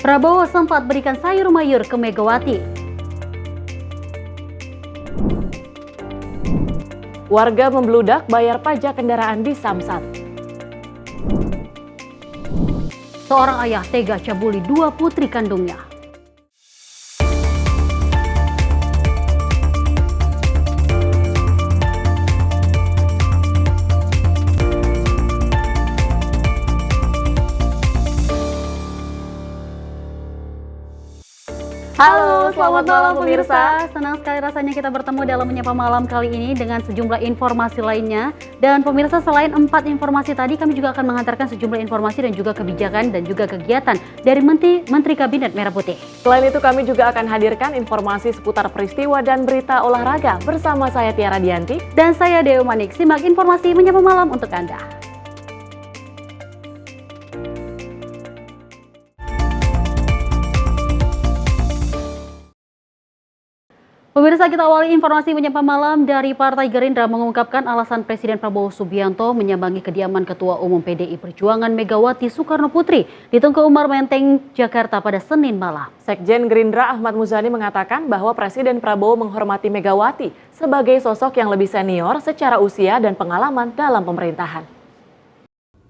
Prabowo sempat berikan sayur mayur ke Megawati. Warga membludak bayar pajak kendaraan di Samsat. Seorang ayah tega cabuli 2 putri kandungnya. Halo, selamat malam pemirsa. Senang sekali rasanya kita bertemu dalam Menyapa Malam kali ini dengan sejumlah informasi lainnya. Dan pemirsa, selain 4 informasi tadi, kami juga akan mengantarkan sejumlah informasi dan juga kebijakan dan juga kegiatan dari Menteri Kabinet Merah Putih. Selain itu kami juga akan hadirkan informasi seputar peristiwa dan berita olahraga bersama saya Tiara Dianti. Dan saya Dewi Manik. Simak informasi Menyapa Malam untuk Anda. Pemirsa, kita awali informasi Menyapa Malam dari Partai Gerindra mengungkapkan alasan Presiden Prabowo Subianto menyambangi kediaman Ketua Umum PDI Perjuangan Megawati Soekarno Putri di Tengku Umar Menteng, Jakarta pada Senin malam. Sekjen Gerindra Ahmad Muzani mengatakan bahwa Presiden Prabowo menghormati Megawati sebagai sosok yang lebih senior secara usia dan pengalaman dalam pemerintahan.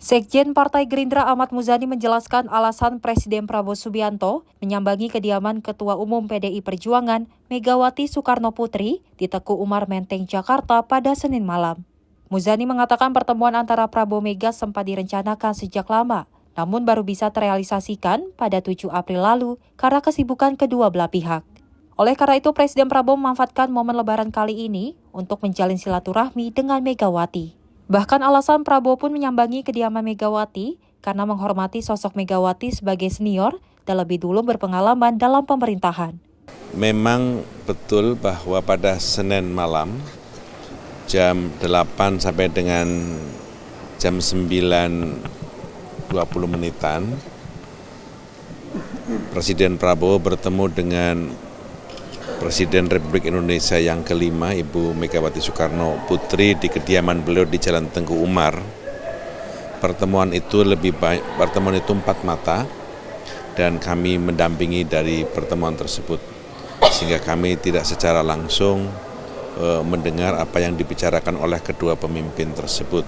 Sekjen Partai Gerindra Ahmad Muzani menjelaskan alasan Presiden Prabowo Subianto menyambangi kediaman Ketua Umum PDI Perjuangan Megawati Soekarno Putri di Teguh Umar Menteng, Jakarta pada Senin malam. Muzani mengatakan pertemuan antara Prabowo Mega sempat direncanakan sejak lama, namun baru bisa terrealisasikan pada 7 April lalu karena kesibukan kedua belah pihak. Oleh karena itu, Presiden Prabowo memanfaatkan momen Lebaran kali ini untuk menjalin silaturahmi dengan Megawati. Bahkan alasan Prabowo pun menyambangi kediaman Megawati karena menghormati sosok Megawati sebagai senior dan lebih dulu berpengalaman dalam pemerintahan. Memang betul bahwa pada Senin malam jam 8 sampai dengan jam 9.20 menitan Presiden Prabowo bertemu dengan Presiden Republik Indonesia yang kelima, Ibu Megawati Soekarno Putri di kediaman beliau di Jalan Tengku Umar. Pertemuan itu 4 mata dan kami mendampingi dari pertemuan tersebut. Sehingga kami tidak secara langsung mendengar apa yang dibicarakan oleh kedua pemimpin tersebut.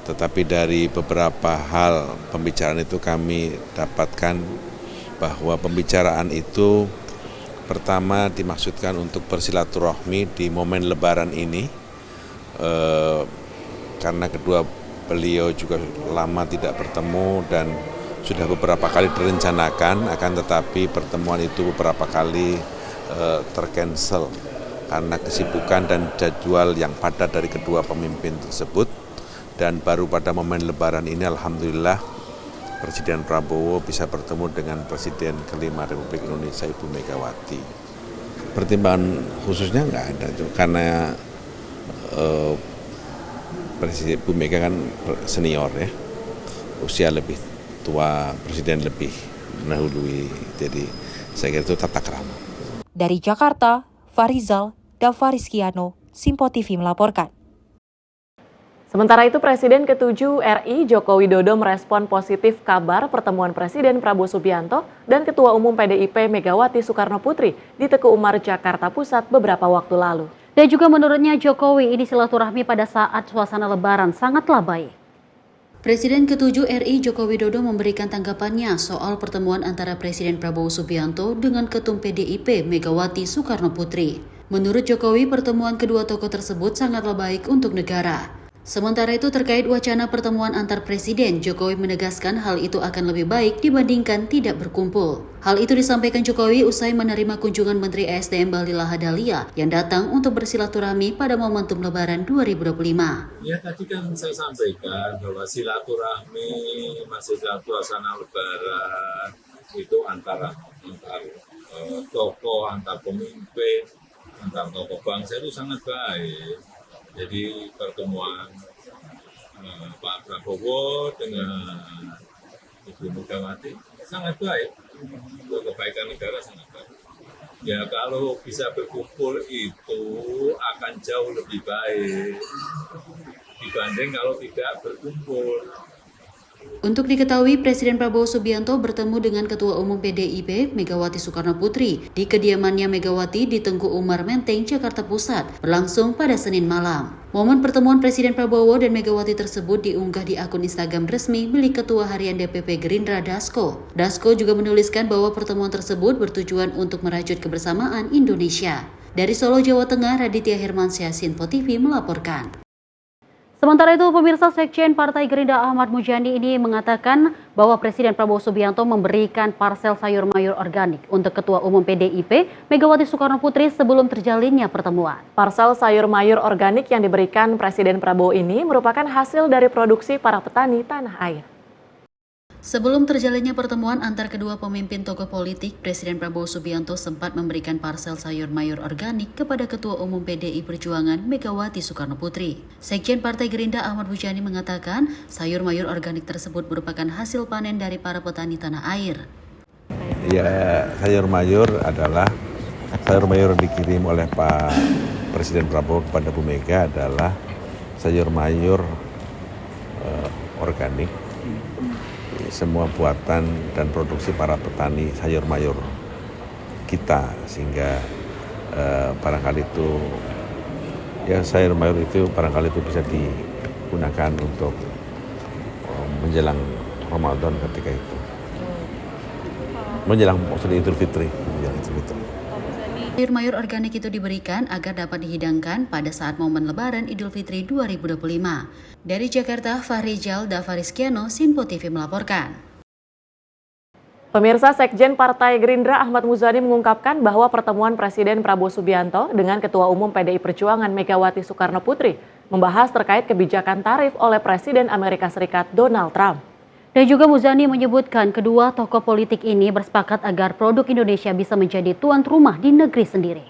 Tetapi dari beberapa hal pembicaraan itu kami dapatkan bahwa pembicaraan itu pertama dimaksudkan untuk bersilaturahmi di momen Lebaran ini, karena kedua beliau juga lama tidak bertemu dan sudah beberapa kali direncanakan, akan tetapi pertemuan itu beberapa kali tercancel karena kesibukan dan jadwal yang padat dari kedua pemimpin tersebut. Dan baru pada momen Lebaran ini alhamdulillah Presiden Prabowo bisa bertemu dengan Presiden kelima Republik Indonesia Ibu Megawati. Pertimbangan khususnya nggak ada, karena Presiden Ibu Mega kan senior ya, usia lebih tua, Presiden lebih mendahului, jadi saya kira itu tata krama. Dari Jakarta, Farizal Davarizkiano, Simpo TV melaporkan. Sementara itu, Presiden ke-7 RI Joko Widodo merespon positif kabar pertemuan Presiden Prabowo Subianto dan Ketua Umum PDIP Megawati Soekarno Putri di Teguh Umar, Jakarta Pusat beberapa waktu lalu. Dan juga menurutnya Jokowi ini silaturahmi pada saat suasana Lebaran sangatlah baik. Presiden ke-7 RI Joko Widodo memberikan tanggapannya soal pertemuan antara Presiden Prabowo Subianto dengan Ketum PDIP Megawati Soekarno Putri. Menurut Jokowi, pertemuan kedua tokoh tersebut sangatlah baik untuk negara. Sementara itu terkait wacana pertemuan antar presiden, Jokowi menegaskan hal itu akan lebih baik dibandingkan tidak berkumpul. Hal itu disampaikan Jokowi usai menerima kunjungan Menteri ESDM Bahlil Lahadalia yang datang untuk bersilaturahmi pada momentum Lebaran 2025. Ya tadi kan saya sampaikan bahwa silaturahmi masih dalam suasana Lebaran itu antar tokoh, antar pemimpin, antar tokoh bangsa itu sangat baik. Jadi pertemuan Pak Prabowo dengan Ibu Megawati sangat baik, untuk kebaikan negara sangat baik. Ya kalau bisa berkumpul itu akan jauh lebih baik dibanding kalau tidak berkumpul. Untuk diketahui, Presiden Prabowo Subianto bertemu dengan Ketua Umum PDIP Megawati Soekarno Putri di kediamannya Megawati di Tengku Umar Menteng, Jakarta Pusat, berlangsung pada Senin malam. Momen pertemuan Presiden Prabowo dan Megawati tersebut diunggah di akun Instagram resmi milik Ketua Harian DPP Gerindra Dasko. Dasko juga menuliskan bahwa pertemuan tersebut bertujuan untuk merajut kebersamaan Indonesia. Dari Solo, Jawa Tengah, Raditya Hermansyah, Sinpo TV melaporkan. Sementara itu, pemirsa, Sekjen Partai Gerindra Ahmad Muzani ini mengatakan bahwa Presiden Prabowo Subianto memberikan parsel sayur mayur organik untuk Ketua Umum PDIP Megawati Soekarno Putri sebelum terjalinnya pertemuan. Parsel sayur mayur organik yang diberikan Presiden Prabowo ini merupakan hasil dari produksi para petani tanah air. Sebelum terjalinnya pertemuan antar kedua pemimpin tokoh politik, Presiden Prabowo Subianto sempat memberikan parsel sayur mayur organik kepada Ketua Umum PDI Perjuangan Megawati Soekarno Putri. Sekjen Partai Gerindra Ahmad Muzani mengatakan sayur mayur organik tersebut merupakan hasil panen dari para petani tanah air. Ya, sayur mayur adalah sayur mayur dikirim oleh Pak Presiden Prabowo kepada Bu Mega adalah sayur mayur organik. Semua buatan dan produksi para petani sayur mayur kita, sehingga barangkali itu ya sayur mayur itu barangkali itu bisa digunakan untuk menjelang Ramadan ketika itu, menjelang Idul Fitri. Sayur mayur organik itu diberikan agar dapat dihidangkan pada saat momen Lebaran Idul Fitri 2025. Dari Jakarta, Fahrijal Davariskiano, Sinpo TV melaporkan. Pemirsa, Sekjen Partai Gerindra Ahmad Muzani mengungkapkan bahwa pertemuan Presiden Prabowo Subianto dengan Ketua Umum PDI Perjuangan Megawati Soekarno Putri membahas terkait kebijakan tarif oleh Presiden Amerika Serikat Donald Trump. Dan juga Muzani menyebutkan kedua tokoh politik ini bersepakat agar produk Indonesia bisa menjadi tuan rumah di negeri sendiri.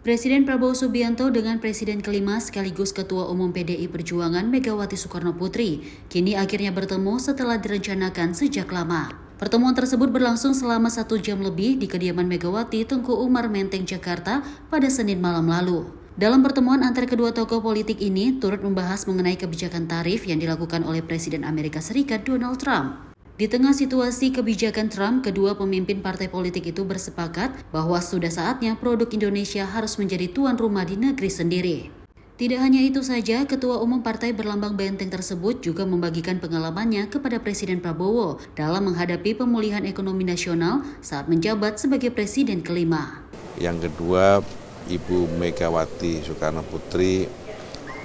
Presiden Prabowo Subianto dengan Presiden kelima sekaligus Ketua Umum PDI Perjuangan Megawati Soekarno Putri kini akhirnya bertemu setelah direncanakan sejak lama. Pertemuan tersebut berlangsung selama 1 jam lebih di kediaman Megawati Tengku Umar Menteng, Jakarta pada Senin malam lalu. Dalam pertemuan antara kedua tokoh politik ini turut membahas mengenai kebijakan tarif yang dilakukan oleh Presiden Amerika Serikat Donald Trump. Di tengah situasi kebijakan Trump, kedua pemimpin partai politik itu bersepakat bahwa sudah saatnya produk Indonesia harus menjadi tuan rumah di negeri sendiri. Tidak hanya itu saja, Ketua Umum Partai Berlambang Benteng tersebut juga membagikan pengalamannya kepada Presiden Prabowo dalam menghadapi pemulihan ekonomi nasional saat menjabat sebagai Presiden kelima. Yang kedua, Ibu Megawati Soekarno Putri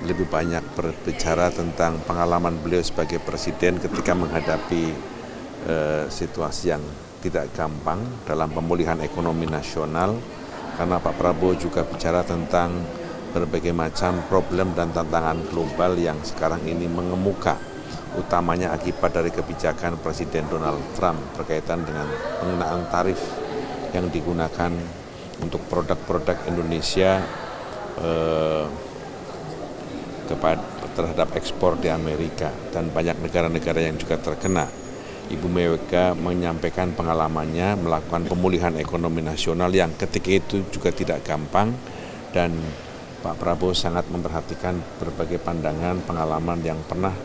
lebih banyak berbicara tentang pengalaman beliau sebagai presiden ketika menghadapi situasi yang tidak gampang dalam pemulihan ekonomi nasional, karena Pak Prabowo juga bicara tentang berbagai macam problem dan tantangan global yang sekarang ini mengemuka, utamanya akibat dari kebijakan Presiden Donald Trump berkaitan dengan pengenaan tarif yang digunakan untuk produk-produk Indonesia terhadap ekspor di Amerika dan banyak negara-negara yang juga terkena. Ibu Mega menyampaikan pengalamannya melakukan pemulihan ekonomi nasional yang ketika itu juga tidak gampang, dan Pak Prabowo sangat memperhatikan berbagai pandangan pengalaman yang pernah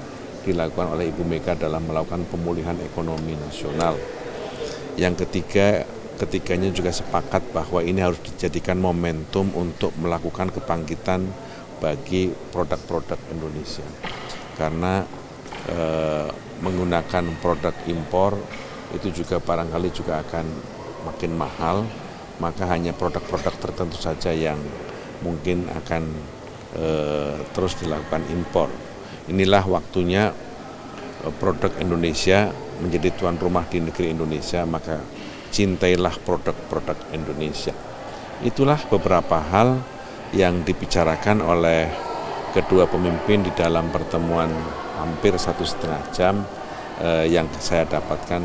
dilakukan oleh Ibu Mega dalam melakukan pemulihan ekonomi nasional. Yang ketiganya juga sepakat bahwa ini harus dijadikan momentum untuk melakukan kebangkitan bagi produk-produk Indonesia. Karena menggunakan produk impor itu juga barangkali juga akan makin mahal, maka hanya produk-produk tertentu saja yang mungkin akan terus dilakukan impor. Inilah waktunya produk Indonesia menjadi tuan rumah di negeri Indonesia, maka cintailah produk-produk Indonesia. Itulah beberapa hal yang dibicarakan oleh kedua pemimpin di dalam pertemuan hampir 1,5 jam yang saya dapatkan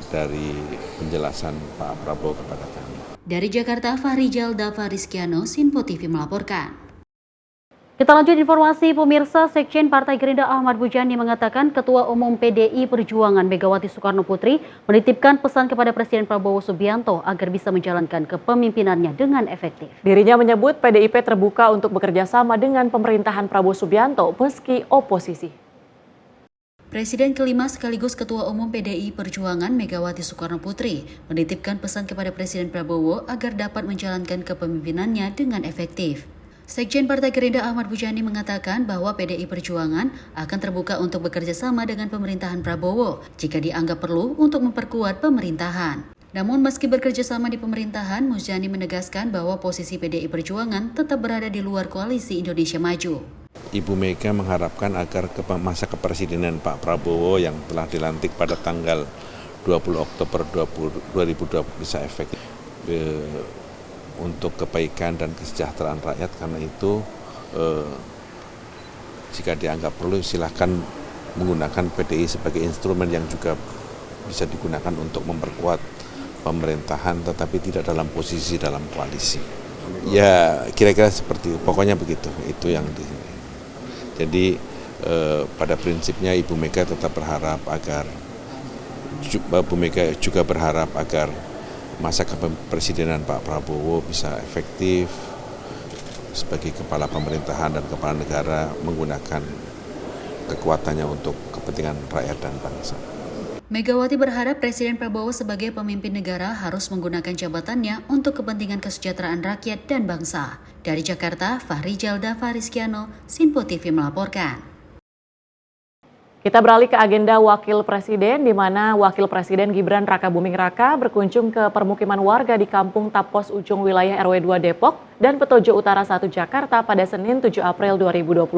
dari penjelasan Pak Prabowo kepada kami. Dari Jakarta, Fahrijal Davariskiano, Sinpo TV melaporkan. Kita lanjut informasi, pemirsa. Sekjen Partai Gerindra Ahmad Muzani mengatakan Ketua Umum PDI Perjuangan Megawati Soekarno Putri menitipkan pesan kepada Presiden Prabowo Subianto agar bisa menjalankan kepemimpinannya dengan efektif. Dirinya menyebut PDIP terbuka untuk bekerja sama dengan pemerintahan Prabowo Subianto meski oposisi. Presiden kelima sekaligus Ketua Umum PDI Perjuangan Megawati Soekarno Putri menitipkan pesan kepada Presiden Prabowo agar dapat menjalankan kepemimpinannya dengan efektif. Sekjen Partai Gerindra Ahmad Muzani mengatakan bahwa PDI Perjuangan akan terbuka untuk bekerja sama dengan pemerintahan Prabowo jika dianggap perlu untuk memperkuat pemerintahan. Namun meski bekerja sama di pemerintahan, Muzani menegaskan bahwa posisi PDI Perjuangan tetap berada di luar koalisi Indonesia Maju. Ibu Mega mengharapkan agar masa kepresidenan Pak Prabowo yang telah dilantik pada tanggal 20 Oktober 2020 bisa efektif untuk kebaikan dan kesejahteraan rakyat. Karena itu jika dianggap perlu silahkan menggunakan PDI sebagai instrumen yang juga bisa digunakan untuk memperkuat pemerintahan, tetapi tidak dalam posisi dalam koalisi. Ya kira-kira seperti itu, pokoknya begitu, itu yang di sini. Jadi pada prinsipnya Ibu Mega tetap berharap agar masa kepemimpinan Pak Prabowo bisa efektif sebagai kepala pemerintahan dan kepala negara menggunakan kekuatannya untuk kepentingan rakyat dan bangsa. Megawati berharap Presiden Prabowo sebagai pemimpin negara harus menggunakan jabatannya untuk kepentingan kesejahteraan rakyat dan bangsa. Dari Jakarta, Fahri Jalda Fariskiano, Sinpo TV melaporkan. Kita beralih ke agenda Wakil Presiden, di mana Wakil Presiden Gibran Rakabuming Raka berkunjung ke permukiman warga di Kampung Tapos Ujung Wilayah RW 2 Depok dan Petojo Utara 1 Jakarta pada Senin 7 April 2025.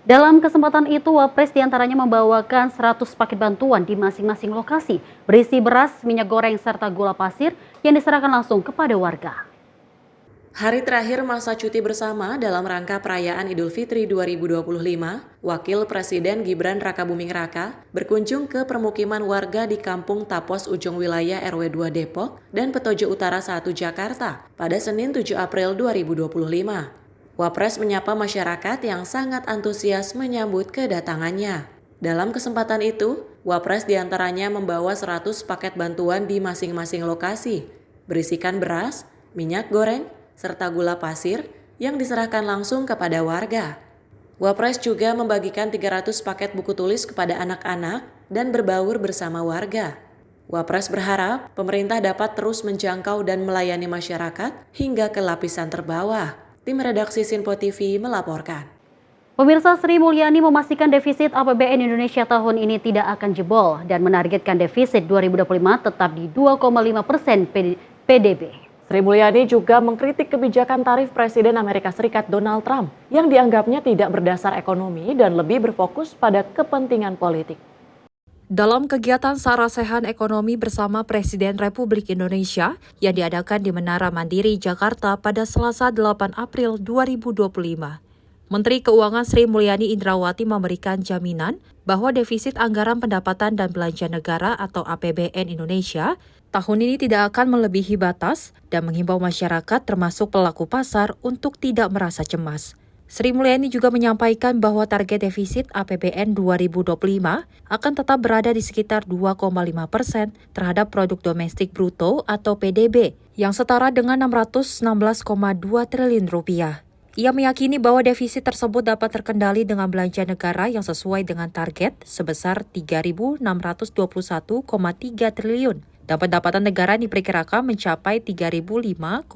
Dalam kesempatan itu, Wapres diantaranya membawakan 100 paket bantuan di masing-masing lokasi berisi beras, minyak goreng, serta gula pasir yang diserahkan langsung kepada warga. Hari terakhir masa cuti bersama dalam rangka perayaan Idul Fitri 2025, Wakil Presiden Gibran Rakabuming Raka berkunjung ke permukiman warga di Kampung Tapos Ujung Wilayah RW 2 Depok dan Petojo Utara 1 Jakarta pada Senin 7 April 2025. Wapres menyapa masyarakat yang sangat antusias menyambut kedatangannya. Dalam kesempatan itu, Wapres diantaranya membawa 100 paket bantuan di masing-masing lokasi, berisikan beras, minyak goreng, serta gula pasir yang diserahkan langsung kepada warga. Wapres juga membagikan 300 paket buku tulis kepada anak-anak dan berbaur bersama warga. Wapres berharap pemerintah dapat terus menjangkau dan melayani masyarakat hingga ke lapisan terbawah. Tim redaksi Sinpo TV melaporkan. Pemirsa, Sri Mulyani memastikan defisit APBN Indonesia tahun ini tidak akan jebol dan menargetkan defisit 2025 tetap di 2,5% PDB. Sri Mulyani juga mengkritik kebijakan tarif Presiden Amerika Serikat Donald Trump yang dianggapnya tidak berdasar ekonomi dan lebih berfokus pada kepentingan politik. Dalam kegiatan sarasehan ekonomi bersama Presiden Republik Indonesia yang diadakan di Menara Mandiri, Jakarta pada Selasa 8 April 2025, Menteri Keuangan Sri Mulyani Indrawati memberikan jaminan bahwa defisit anggaran pendapatan dan belanja negara atau APBN Indonesia tahun ini tidak akan melebihi batas dan menghimbau masyarakat termasuk pelaku pasar untuk tidak merasa cemas. Sri Mulyani juga menyampaikan bahwa target defisit APBN 2025 akan tetap berada di sekitar 2,5% terhadap produk domestik bruto atau PDB yang setara dengan 616,2 triliun rupiah. Ia meyakini bahwa defisit tersebut dapat terkendali dengan belanja negara yang sesuai dengan target sebesar 3.621,3 triliun dan pendapatan negara diperkirakan mencapai 3.005,1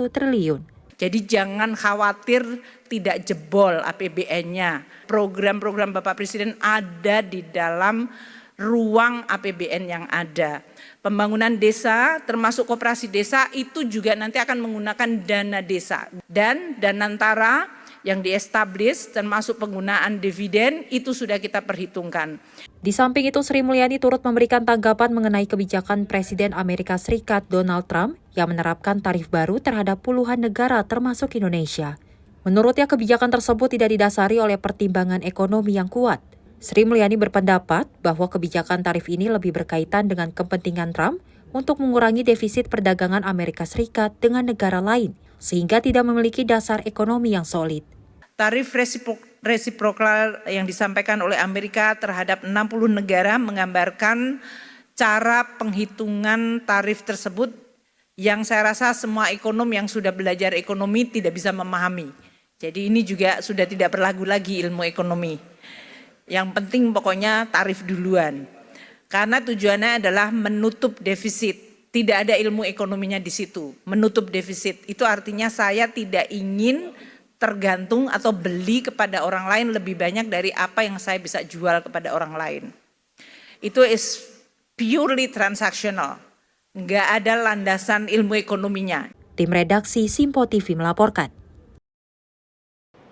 triliun. Jadi jangan khawatir tidak jebol APBN-nya. Program-program Bapak Presiden ada di dalam ruang APBN yang ada. Pembangunan desa termasuk koperasi desa itu juga nanti akan menggunakan dana desa. Dan Danantara yang diestablis termasuk penggunaan dividen itu sudah kita perhitungkan. Di samping itu, Sri Mulyani turut memberikan tanggapan mengenai kebijakan Presiden Amerika Serikat Donald Trump yang menerapkan tarif baru terhadap puluhan negara termasuk Indonesia. Menurutnya, kebijakan tersebut tidak didasari oleh pertimbangan ekonomi yang kuat. Sri Mulyani berpendapat bahwa kebijakan tarif ini lebih berkaitan dengan kepentingan Trump untuk mengurangi defisit perdagangan Amerika Serikat dengan negara lain, sehingga tidak memiliki dasar ekonomi yang solid. Tarif resiprokal yang disampaikan oleh Amerika terhadap 60 negara menggambarkan cara penghitungan tarif tersebut yang saya rasa semua ekonom yang sudah belajar ekonomi tidak bisa memahami. Jadi ini juga sudah tidak berlaku lagi ilmu ekonomi. Yang penting pokoknya tarif duluan. Karena tujuannya adalah menutup defisit. Tidak ada ilmu ekonominya di situ. Menutup defisit itu artinya saya tidak ingin tergantung atau beli kepada orang lain lebih banyak dari apa yang saya bisa jual kepada orang lain. Itu is purely transactional. Nggak ada landasan ilmu ekonominya. Tim redaksi Simpo TV melaporkan.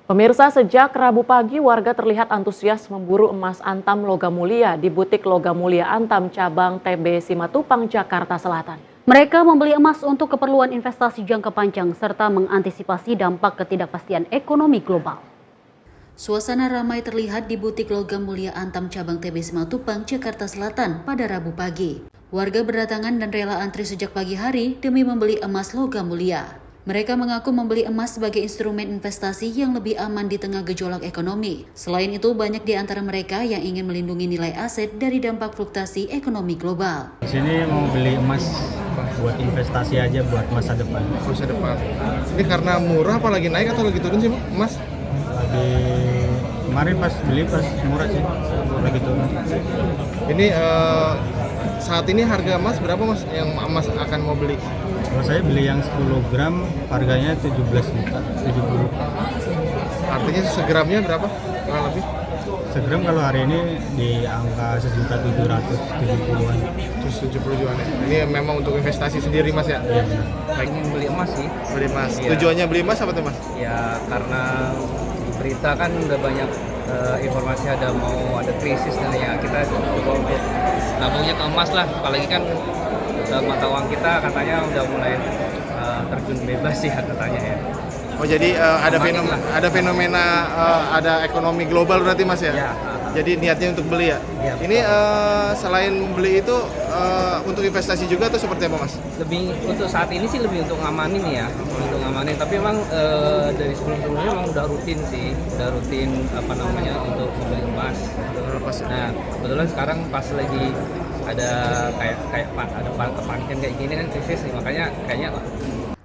Pemirsa, sejak Rabu pagi warga terlihat antusias memburu emas antam logam mulia di butik Logam Mulia Antam cabang TB Simatupang, Jakarta Selatan. Mereka membeli emas untuk keperluan investasi jangka panjang serta mengantisipasi dampak ketidakpastian ekonomi global. Suasana ramai terlihat di butik Logam Mulia Antam cabang TB Simatupang, Jakarta Selatan pada Rabu pagi. Warga berdatangan dan rela antri sejak pagi hari demi membeli emas logam mulia. Mereka mengaku membeli emas sebagai instrumen investasi yang lebih aman di tengah gejolak ekonomi. Selain itu, banyak di antara mereka yang ingin melindungi nilai aset dari dampak fluktuasi ekonomi global. Di sini mau beli emas buat investasi aja buat masa depan. Masa depan. Ini karena murah apa lagi naik atau lagi turun sih, Pak? Emas? Lagi kemarin pas beli pas murah sih, lagi turun. Ini saat ini harga emas berapa, Mas, yang Mas akan mau beli? Kalau saya beli yang 10 gram harganya 17 juta, 70. Artinya segramnya berapa? Kurang lebih? Segram kalau hari ini di angka 1.770-an. 70 jutaan ya. Ini memang untuk investasi sendiri, Mas, ya? Iya benar. Baik. Ingin beli emas sih. Beli emas. Iya. Tujuannya beli emas apa tuh, Mas? Ya karena berita kan udah banyak informasi ada krisis dan ya kita coba untuk nabungnya ke emas lah. Apalagi kan mata uang kita katanya udah mulai terjun bebas ya katanya ya. Oh, jadi ada fenomena ada ekonomi global berarti, Mas, ya? Ya. Jadi niatnya untuk beli ya? Ya, ini selain beli itu untuk investasi juga atau seperti apa, Mas? Lebih untuk saat ini sih lebih untuk ngamanin ya, untuk ngamanin. Tapi memang dari sebelum-sebelumnya memang udah rutin untuk membeli emas. Nah kebetulan sekarang pas lagi ada kayak ada kepanikan kayak gini kan krisis nih, makanya kayaknya.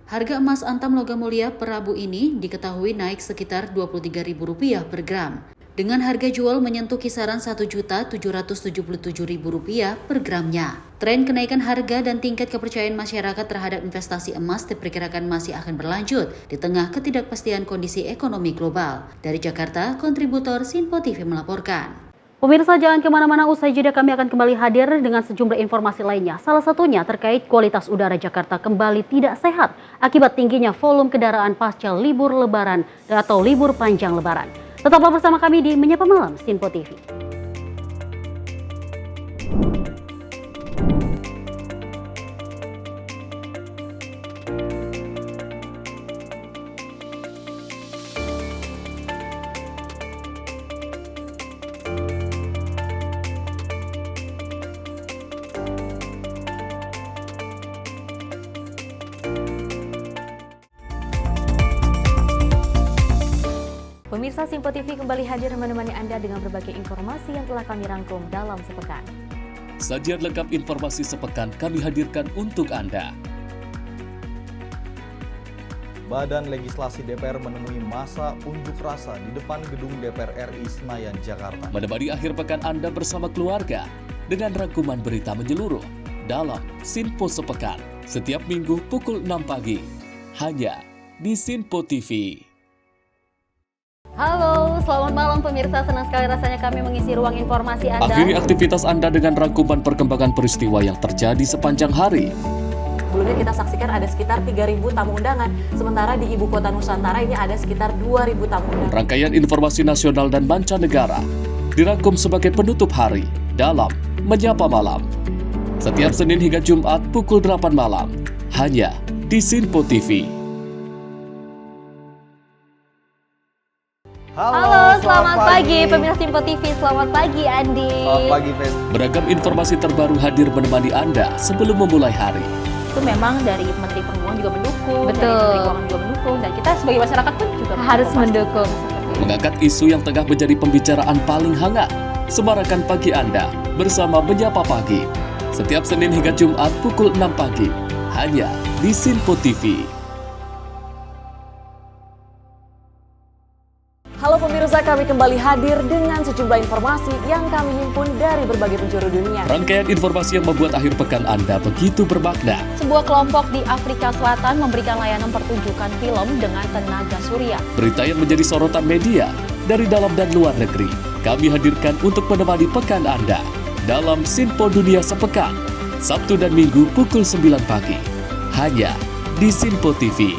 Harga emas antam logam mulia per Rabu ini diketahui naik sekitar Rp23.000 per gram. Dengan harga jual menyentuh kisaran Rp1.777.000 per gramnya. Tren kenaikan harga dan tingkat kepercayaan masyarakat terhadap investasi emas diperkirakan masih akan berlanjut di tengah ketidakpastian kondisi ekonomi global. Dari Jakarta, kontributor Simpo TV melaporkan. Pemirsa, jangan kemana-mana, usai jeda kami akan kembali hadir dengan sejumlah informasi lainnya. Salah satunya terkait kualitas udara Jakarta kembali tidak sehat akibat tingginya volume kendaraan pasca libur lebaran atau libur panjang lebaran. Tetaplah bersama kami di Menyapa Malam Simpo TV. Pemirsa, Simpo TV kembali hadir menemani Anda dengan berbagai informasi yang telah kami rangkum dalam sepekan. Sajian lengkap informasi sepekan kami hadirkan untuk Anda. Badan Legislasi DPR menemui masa unjuk rasa di depan gedung DPR RI Senayan, Jakarta. Menemani akhir pekan Anda bersama keluarga dengan rangkuman berita menyeluruh dalam Simpo Sepekan setiap minggu pukul 6 pagi hanya di Simpo TV. Halo, selamat malam pemirsa. Senang sekali rasanya kami mengisi ruang informasi Anda. Akhiri aktivitas Anda dengan rangkuman perkembangan peristiwa yang terjadi sepanjang hari. Sebelumnya kita saksikan ada sekitar 3.000 tamu undangan, sementara di Ibu Kota Nusantara ini ada sekitar 2.000 tamu undangan. Rangkaian informasi nasional dan mancanegara dirangkum sebagai penutup hari dalam Menyapa Malam. Setiap Senin hingga Jumat pukul 8 malam, hanya di Simpo TV. Halo, selamat pagi pemirsa Simpo TV. Selamat pagi Andi. Selamat pagi, Fen. Beragam informasi terbaru hadir menemani Anda sebelum memulai hari. Itu memang dari Menteri Perhubungan juga mendukung, Betul. dari Menteri Keuangan juga mendukung, dan kita sebagai masyarakat pun juga Harus mendukung. Mengangkat isu yang tengah menjadi pembicaraan paling hangat. Semarakan pagi Anda bersama Menyapa Pagi. Setiap Senin hingga Jumat pukul 6 pagi, hanya di Simpo TV. Halo pemirsa Pemirsa, kami kembali hadir dengan sejumlah informasi yang kami himpun dari berbagai penjuru dunia. Rangkaian informasi yang membuat akhir pekan Anda begitu bermakna. Sebuah kelompok di Afrika Selatan memberikan layanan pertunjukan film dengan tenaga surya. Berita yang menjadi sorotan media dari dalam dan luar negeri. Kami hadirkan untuk menemani pekan Anda dalam Sinpo Dunia Sepekan, Sabtu dan Minggu pukul 9 pagi. Hanya di Sinpo TV.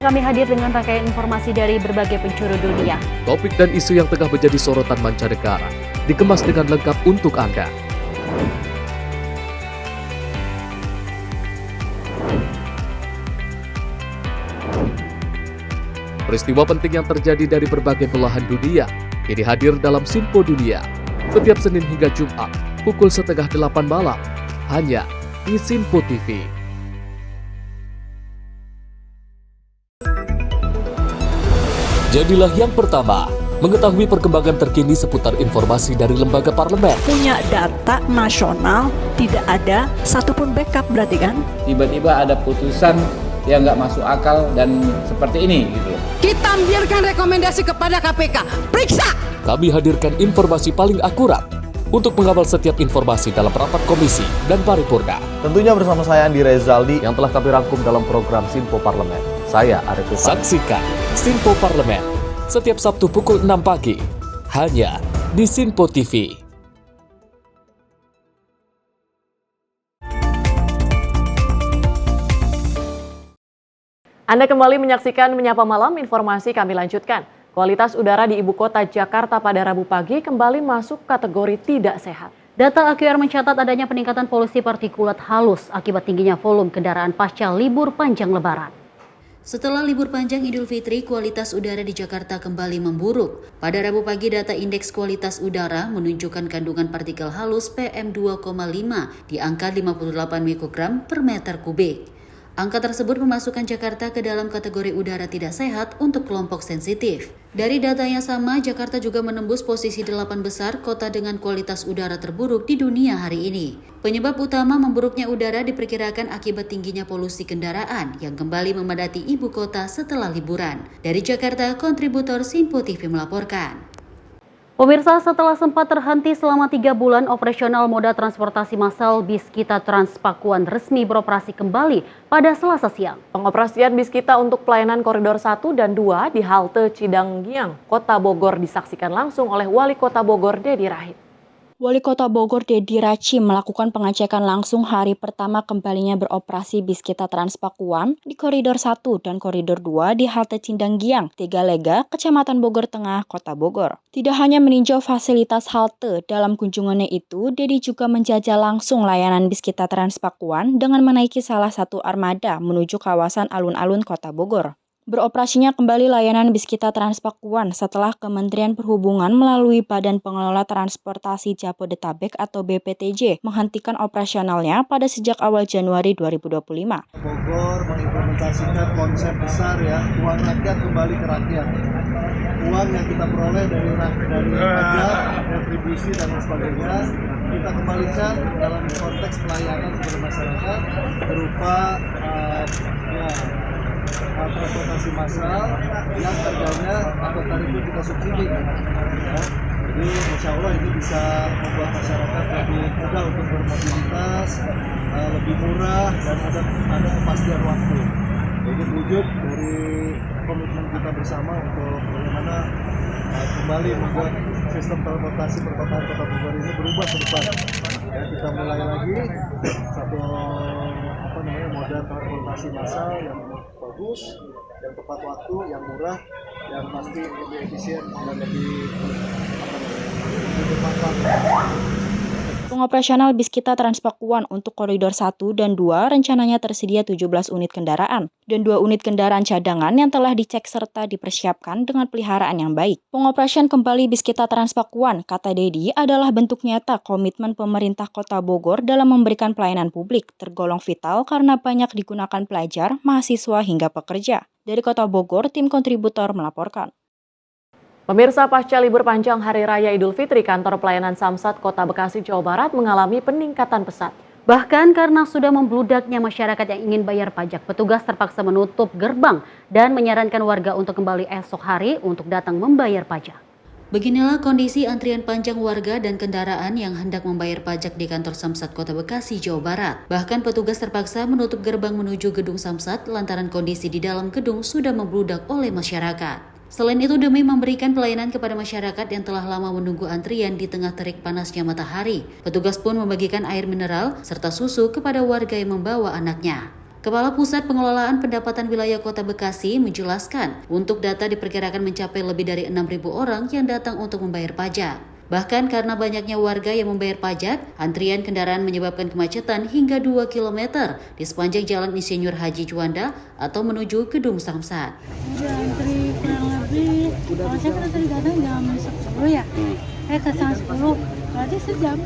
Kami hadir dengan rangkaian informasi dari berbagai penjuru dunia. Topik dan isu yang tengah menjadi sorotan mancanegara dikemas dengan lengkap untuk Anda. Peristiwa penting yang terjadi dari berbagai belahan dunia ini hadir dalam Sinpo Dunia setiap Senin hingga Jumat pukul 7:30 malam hanya di Sinpo TV. Jadilah yang pertama mengetahui perkembangan terkini seputar informasi dari lembaga parlemen. Punya data nasional, tidak ada satupun backup berarti kan? Tiba-tiba ada putusan yang nggak masuk akal dan seperti ini gitu. Kita biarkan rekomendasi kepada KPK, periksa! Kami hadirkan informasi paling akurat untuk mengawal setiap informasi dalam rapat komisi dan paripurna. Tentunya bersama saya Andi Rezaldi yang telah kami rangkum dalam program Sinpo Parlemen. Saya Arif Rifan. Saksikan Sinpo Parlemen setiap Sabtu pukul 6 pagi hanya di Sinpo TV. Anda kembali menyaksikan Menyapa Malam, informasi kami lanjutkan. Kualitas udara di ibu kota Jakarta pada Rabu pagi kembali masuk kategori tidak sehat. Data AQR mencatat adanya peningkatan polusi partikulat halus akibat tingginya volume kendaraan pasca libur panjang Lebaran. Setelah libur panjang Idul Fitri, kualitas udara di Jakarta kembali memburuk. Pada Rabu pagi, data indeks kualitas udara menunjukkan kandungan partikel halus PM2,5 di angka 58 mikrogram per meter kubik. Angka tersebut memasukkan Jakarta ke dalam kategori udara tidak sehat untuk kelompok sensitif. Dari data yang sama, Jakarta juga menembus posisi 8 besar kota dengan kualitas udara terburuk di dunia hari ini. Penyebab utama memburuknya udara diperkirakan akibat tingginya polusi kendaraan yang kembali memadati ibu kota setelah liburan. Dari Jakarta, kontributor Sinpo TV melaporkan. Pemirsa, setelah sempat terhenti selama 3 bulan, operasional moda transportasi massal bis Kita Transpakuan resmi beroperasi kembali pada Selasa siang. Pengoperasian bis Kita untuk pelayanan koridor 1 dan 2 di halte Cidanggiang, Kota Bogor disaksikan langsung oleh Wali Kota Bogor, Dedi Rahid. Wali Kota Bogor Dedi Raci melakukan pengecekan langsung hari pertama kembalinya beroperasi bis Kita Transpakuan di koridor 1 dan koridor 2 di halte Cidanggiang, Tegalega, Kecamatan Bogor Tengah, Kota Bogor. Tidak hanya meninjau fasilitas halte, dalam kunjungannya itu Dedi juga menjajal langsung layanan bis Kita Transpakuan dengan menaiki salah satu armada menuju kawasan alun-alun Kota Bogor. Beroperasinya kembali layanan bis Kita Transpakuan setelah Kementerian Perhubungan melalui Badan Pengelola Transportasi Jabodetabek atau BPTJ menghentikan operasionalnya pada sejak awal Januari 2025. Bogor mengimplementasikan konsep besar ya, uang rakyat kembali ke rakyat. Uang yang kita peroleh dari pajak, retribusi dan lain sebagainya kita kembalikan dalam konteks pelayanan kepada masyarakat berupa transportasi massal yang harganya atau tarifnya kita subsidi. Ya. Jadi insya Allah ini bisa membuat masyarakat lebih mudah untuk bermobilitas, lebih murah dan ada kepastian waktu. Jadi wujud dari komitmen kita bersama untuk bagaimana kembali membuat sistem transportasi perkotaan Kota Bogor ini berubah ke depan. Ya, kita mulai lagi satu moda transportasi massal yang bagus, yang tepat waktu, yang murah, yang pasti lebih efisien dan lebih bermanfaat. Pengoperasional bis Kita Transpakuan untuk koridor 1 dan 2 rencananya tersedia 17 unit kendaraan dan 2 unit kendaraan cadangan yang telah dicek serta dipersiapkan dengan peliharaan yang baik. Pengoperasian kembali bis Kita Transpakuan, kata Dedi, adalah bentuk nyata komitmen pemerintah Kota Bogor dalam memberikan pelayanan publik tergolong vital karena banyak digunakan pelajar, mahasiswa hingga pekerja. Dari Kota Bogor, tim kontributor melaporkan. Pemirsa, pasca libur panjang Hari Raya Idul Fitri, kantor pelayanan Samsat Kota Bekasi, Jawa Barat mengalami peningkatan pesat. Bahkan karena sudah membludaknya masyarakat yang ingin bayar pajak, petugas terpaksa menutup gerbang dan menyarankan warga untuk kembali esok hari untuk datang membayar pajak. Beginilah kondisi antrian panjang warga dan kendaraan yang hendak membayar pajak di kantor Samsat Kota Bekasi, Jawa Barat. Bahkan petugas terpaksa menutup gerbang menuju gedung Samsat lantaran kondisi di dalam gedung sudah membludak oleh masyarakat. Selain itu, demi memberikan pelayanan kepada masyarakat yang telah lama menunggu antrian di tengah terik panasnya matahari, petugas pun membagikan air mineral serta susu kepada warga yang membawa anaknya. Kepala Pusat Pengelolaan Pendapatan Wilayah Kota Bekasi menjelaskan, untuk data diperkirakan mencapai lebih dari 6.000 orang yang datang untuk membayar pajak. Bahkan karena banyaknya warga yang membayar pajak, antrian kendaraan menyebabkan kemacetan hingga 2 km di sepanjang Jalan Insinyur Haji Juanda atau menuju Gedung Samsat. Udah antri kurang lebih, kalau saya kan tadi datang jam 10 ya, ke setengah 10, berarti sejam.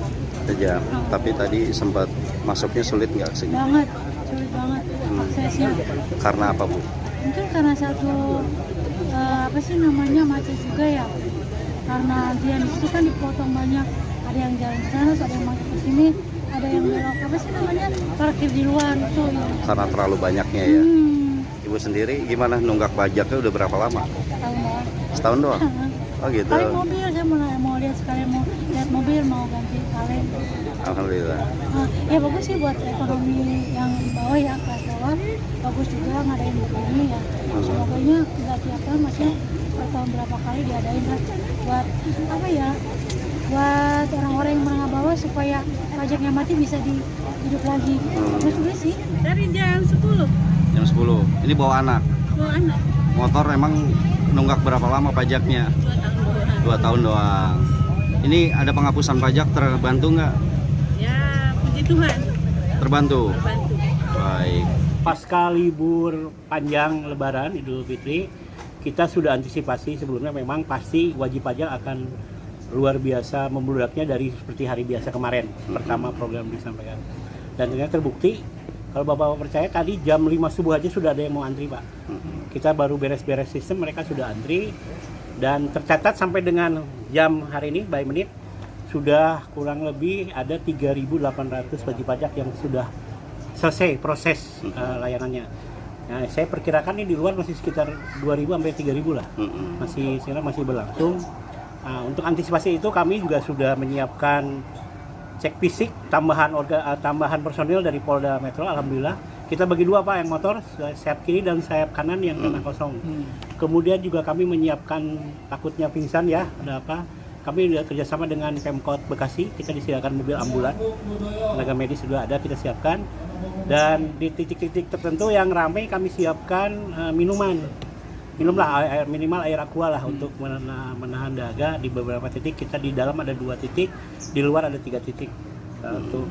Sejam, tapi tadi sempat masuknya sulit nggak sih? Banget, sulit banget aksesnya. Karena apa, Bu? Mungkin karena satu, macet juga ya. Karena antrian di situ kan dipotong banyak, ada yang jalan ke sana, ada yang masuk ke sini, ada yang belok parkir di luar itu. Ya. Karena terlalu banyaknya ya. Ibu sendiri gimana nunggak pajaknya udah berapa lama? Setahun doang. Oh gitu. Kalian mobil, saya mau lihat sekalian mau lihat mobil, mau ganti kalian. Alhamdulillah. Ya bagus sih buat ekonomi yang di bawah ya, kelas bawah. Bagus juga ngadain begini ya. Semoganya nggak tiap tahun, maksudnya per tahun berapa kali diadain lah. Buat buat orang-orang yang menengah bawah supaya pajaknya mati bisa hidup lagi. Bagus juga sih. Dari jam 10. Jam 10. Ini bawa anak. Bawa anak. Motor emang nunggak berapa lama pajaknya? 2 tahun doang. Ini ada penghapusan pajak, terbantu nggak? Ya, puji Tuhan. Terbantu? Terbantu. Baik. Pasca libur panjang Lebaran Idul Fitri, kita sudah antisipasi sebelumnya, memang pasti wajib pajak akan luar biasa membludaknya dari seperti hari biasa kemarin. Pertama program disampaikan. Dan ternyata terbukti, kalau Bapak percaya, tadi jam 5 subuh aja sudah ada yang mau antri, Pak. Kita baru beres-beres sistem, mereka sudah antri. Dan tercatat sampai dengan jam hari ini, by menit, sudah kurang lebih ada 3.800 wajib pajak yang sudah selesai proses layanannya. Nah, saya perkirakan ini di luar masih sekitar 2.000 sampai 3.000 lah. Masih berlangsung. Nah, untuk antisipasi itu kami juga sudah menyiapkan cek fisik tambahan personil dari Polda Metro. Alhamdulillah kita bagi dua, Pak, yang motor sayap kiri dan sayap kanan yang kena kosong. Kemudian juga kami menyiapkan, takutnya pingsan ya, ada apa, kami sudah kerjasama dengan Pemkot Bekasi, kita disediakan mobil ambulan, tenaga medis juga ada, kita siapkan. Dan di titik-titik tertentu yang ramai kami siapkan minumlah minimal air aqua lah untuk menahan dahaga. Di beberapa titik kita di dalam ada 2 titik, di luar ada 3 titik untuk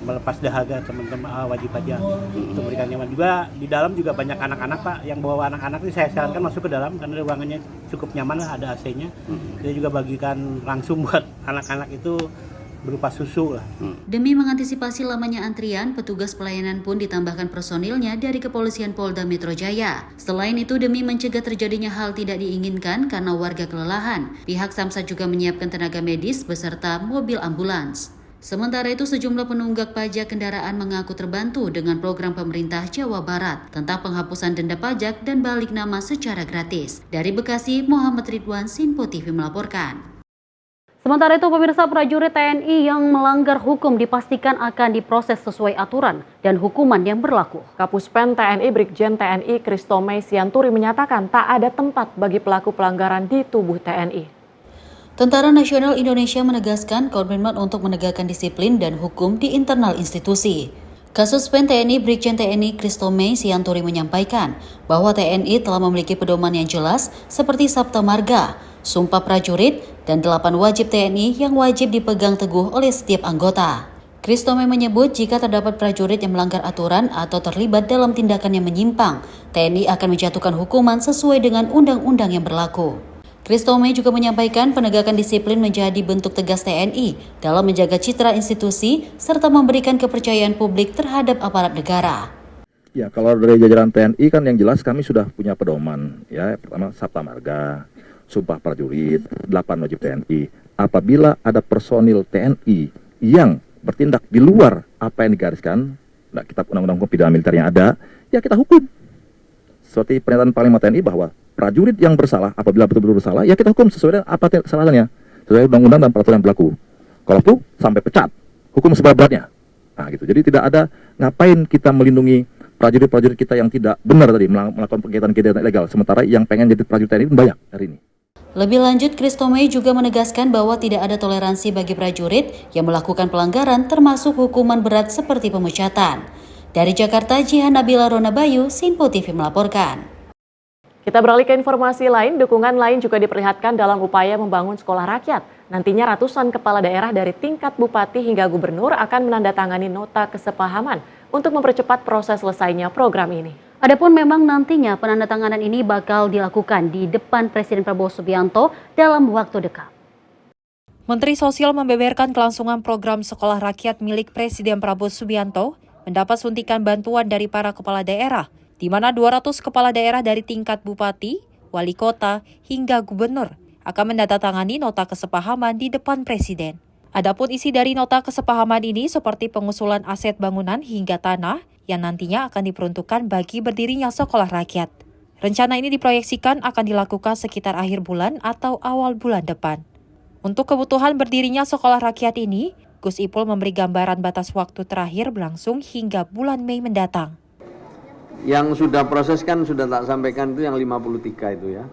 melepas dahaga teman-teman wajib pajak, untuk memberikan nyaman. Juga di dalam juga banyak anak-anak, Pak, yang bawa anak-anak ini saya sarankan masuk ke dalam karena ruangannya cukup nyaman lah, ada AC-nya. Kita juga bagikan langsung buat anak-anak itu berupa susu lah. Demi mengantisipasi lamanya antrian, petugas pelayanan pun ditambahkan personilnya dari Kepolisian Polda Metro Jaya. Selain itu, demi mencegah terjadinya hal tidak diinginkan karena warga kelelahan, pihak Samsat juga menyiapkan tenaga medis beserta mobil ambulans. Sementara itu, sejumlah penunggak pajak kendaraan mengaku terbantu dengan program pemerintah Jawa Barat tentang penghapusan denda pajak dan balik nama secara gratis. Dari Bekasi, Muhammad Ridwan, Sinpo TV melaporkan. Sementara itu, pemirsa, prajurit TNI yang melanggar hukum dipastikan akan diproses sesuai aturan dan hukuman yang berlaku. Kapuspen TNI Brigjen TNI Kristomei Sianturi menyatakan tak ada tempat bagi pelaku pelanggaran di tubuh TNI. Tentara Nasional Indonesia menegaskan komitmen untuk menegakkan disiplin dan hukum di internal institusi. Kasubpen TNI Brigjen TNI Kristomei Sianturi menyampaikan bahwa TNI telah memiliki pedoman yang jelas seperti Sabta Marga, Sumpah Prajurit, dan 8 wajib TNI yang wajib dipegang teguh oleh setiap anggota. Kristomei menyebut jika terdapat prajurit yang melanggar aturan atau terlibat dalam tindakan yang menyimpang, TNI akan menjatuhkan hukuman sesuai dengan undang-undang yang berlaku. Kristomei juga menyampaikan penegakan disiplin menjadi bentuk tegas TNI dalam menjaga citra institusi serta memberikan kepercayaan publik terhadap aparat negara. Ya, kalau dari jajaran TNI kan yang jelas kami sudah punya pedoman, ya, pertama Sabta Marga, Sumpah Prajurit, 8 wajib TNI. Apabila ada personil TNI yang bertindak di luar apa yang digariskan, nah, kitab undang-undang hukum pidana militer yang ada, ya kita hukum. Seperti pernyataan Panglima TNI bahwa prajurit yang bersalah, apabila betul-betul bersalah, ya kita hukum sesuai dengan apa kesalahannya, sesuai undang-undang dan peraturan yang berlaku. Kalau perlu sampai pecat, hukum seberat-beratnya. Nah, gitu. Jadi tidak ada ngapain kita melindungi prajurit-prajurit kita yang tidak benar tadi melakukan kegiatan-kegiatan ilegal, sementara yang pengen jadi prajurit TNI pun banyak hari ini. Lebih lanjut, Christomey juga menegaskan bahwa tidak ada toleransi bagi prajurit yang melakukan pelanggaran termasuk hukuman berat seperti pemecatan. Dari Jakarta, Jihan Nabila Ronabayu, Sinpo TV melaporkan. Kita beralih ke informasi lain, dukungan lain juga diperlihatkan dalam upaya membangun sekolah rakyat. Nantinya ratusan kepala daerah dari tingkat bupati hingga gubernur akan menandatangani nota kesepahaman untuk mempercepat proses selesainya program ini. Adapun memang nantinya penandatanganan ini bakal dilakukan di depan Presiden Prabowo Subianto dalam waktu dekat. Menteri Sosial membeberkan kelangsungan program sekolah rakyat milik Presiden Prabowo Subianto mendapat suntikan bantuan dari para kepala daerah, di mana 200 kepala daerah dari tingkat bupati, wali kota, hingga gubernur akan menandatangani nota kesepahaman di depan Presiden. Adapun isi dari nota kesepahaman ini seperti pengusulan aset bangunan hingga tanah yang nantinya akan diperuntukkan bagi berdirinya sekolah rakyat. Rencana ini diproyeksikan akan dilakukan sekitar akhir bulan atau awal bulan depan. Untuk kebutuhan berdirinya sekolah rakyat ini, Gus Ipul memberi gambaran batas waktu terakhir berlangsung hingga bulan Mei mendatang. Yang sudah proses kan sudah tak sampaikan itu yang 53 itu ya.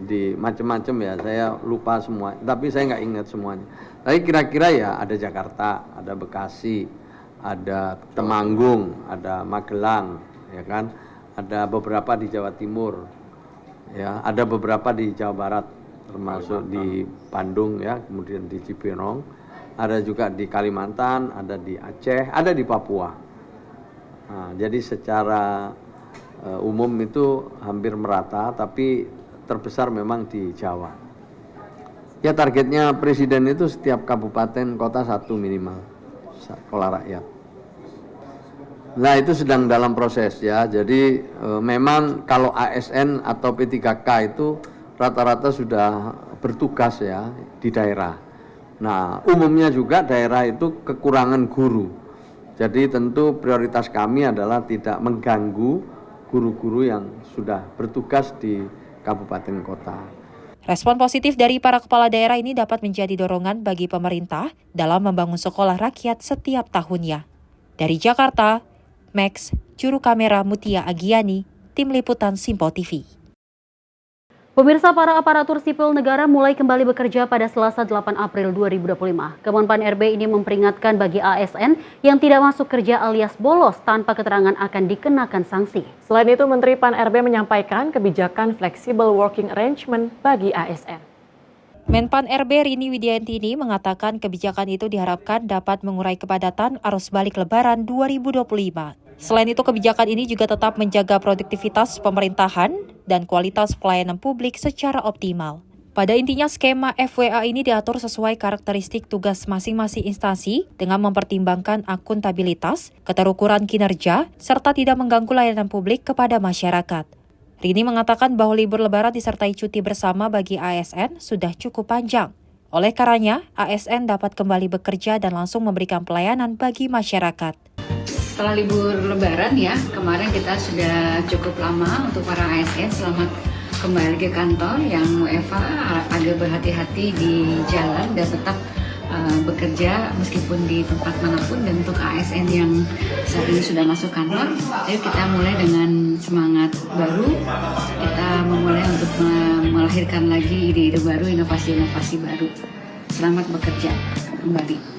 Di macam-macam ya, saya lupa semua, tapi saya nggak ingat semuanya. Tapi kira-kira ya ada Jakarta, ada Bekasi, ada Temanggung, ada Magelang, ya kan, ada beberapa di Jawa Timur, ya, ada beberapa di Jawa Barat, termasuk di Bandung ya, kemudian di Cibinong, ada juga di Kalimantan, ada di Aceh, ada di Papua. Nah, jadi secara umum itu hampir merata, tapi terbesar memang di Jawa. Ya targetnya Presiden itu setiap kabupaten kota satu minimal sekolah rakyat. Nah itu sedang dalam proses ya. Jadi memang kalau ASN atau P3K itu rata-rata sudah bertugas ya di daerah. Nah umumnya juga daerah itu kekurangan guru. Jadi tentu prioritas kami adalah tidak mengganggu guru-guru yang sudah bertugas di kabupaten kota. Respon positif dari para kepala daerah ini dapat menjadi dorongan bagi pemerintah dalam membangun sekolah rakyat setiap tahunnya. Dari Jakarta, Max, juru kamera Mutia Agiani, Tim Liputan Sinpo TV. Pemirsa, para aparatur sipil negara mulai kembali bekerja pada Selasa 8 April 2025. Kemenpan RB ini memperingatkan bagi ASN yang tidak masuk kerja alias bolos tanpa keterangan akan dikenakan sanksi. Selain itu, Menteri Pan RB menyampaikan kebijakan flexible working arrangement bagi ASN. Menpan RB Rini Widianti ini mengatakan kebijakan itu diharapkan dapat mengurai kepadatan arus balik Lebaran 2025. Selain itu, kebijakan ini juga tetap menjaga produktivitas pemerintahan dan kualitas pelayanan publik secara optimal. Pada intinya, skema FWA ini diatur sesuai karakteristik tugas masing-masing instansi dengan mempertimbangkan akuntabilitas, keterukuran kinerja, serta tidak mengganggu layanan publik kepada masyarakat. Rini mengatakan bahwa libur Lebaran disertai cuti bersama bagi ASN sudah cukup panjang. Oleh karenanya, ASN dapat kembali bekerja dan langsung memberikan pelayanan bagi masyarakat. Setelah libur Lebaran ya, kemarin kita sudah cukup lama untuk para ASN selamat kembali ke kantor. Yang WFA agak berhati-hati di jalan dan tetap bekerja meskipun di tempat manapun. Dan untuk ASN yang saat ini sudah masuk kantor, ayo kita mulai dengan semangat baru. Kita memulai untuk melahirkan lagi ide-ide baru, inovasi-inovasi baru. Selamat bekerja kembali.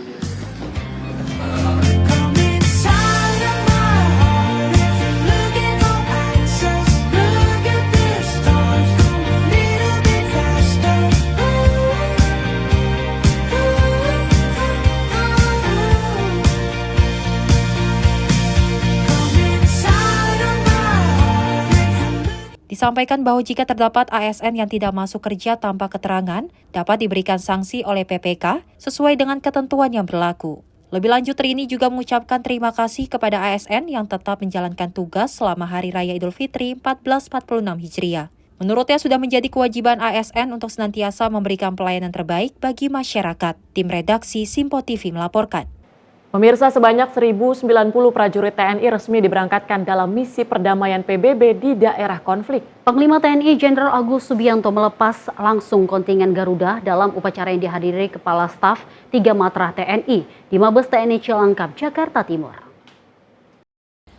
Disampaikan bahwa jika terdapat ASN yang tidak masuk kerja tanpa keterangan, dapat diberikan sanksi oleh PPK sesuai dengan ketentuan yang berlaku. Lebih lanjut, Rini juga mengucapkan terima kasih kepada ASN yang tetap menjalankan tugas selama Hari Raya Idul Fitri 1446 Hijriah. Menurutnya sudah menjadi kewajiban ASN untuk senantiasa memberikan pelayanan terbaik bagi masyarakat. Tim redaksi Sinpo TV melaporkan. Pemirsa, sebanyak 1.090 prajurit TNI resmi diberangkatkan dalam misi perdamaian PBB di daerah konflik. Panglima TNI Jenderal Agus Subianto melepas langsung kontingen Garuda dalam upacara yang dihadiri Kepala Staf 3 Matra TNI di Mabes TNI Cilangkap, Jakarta Timur.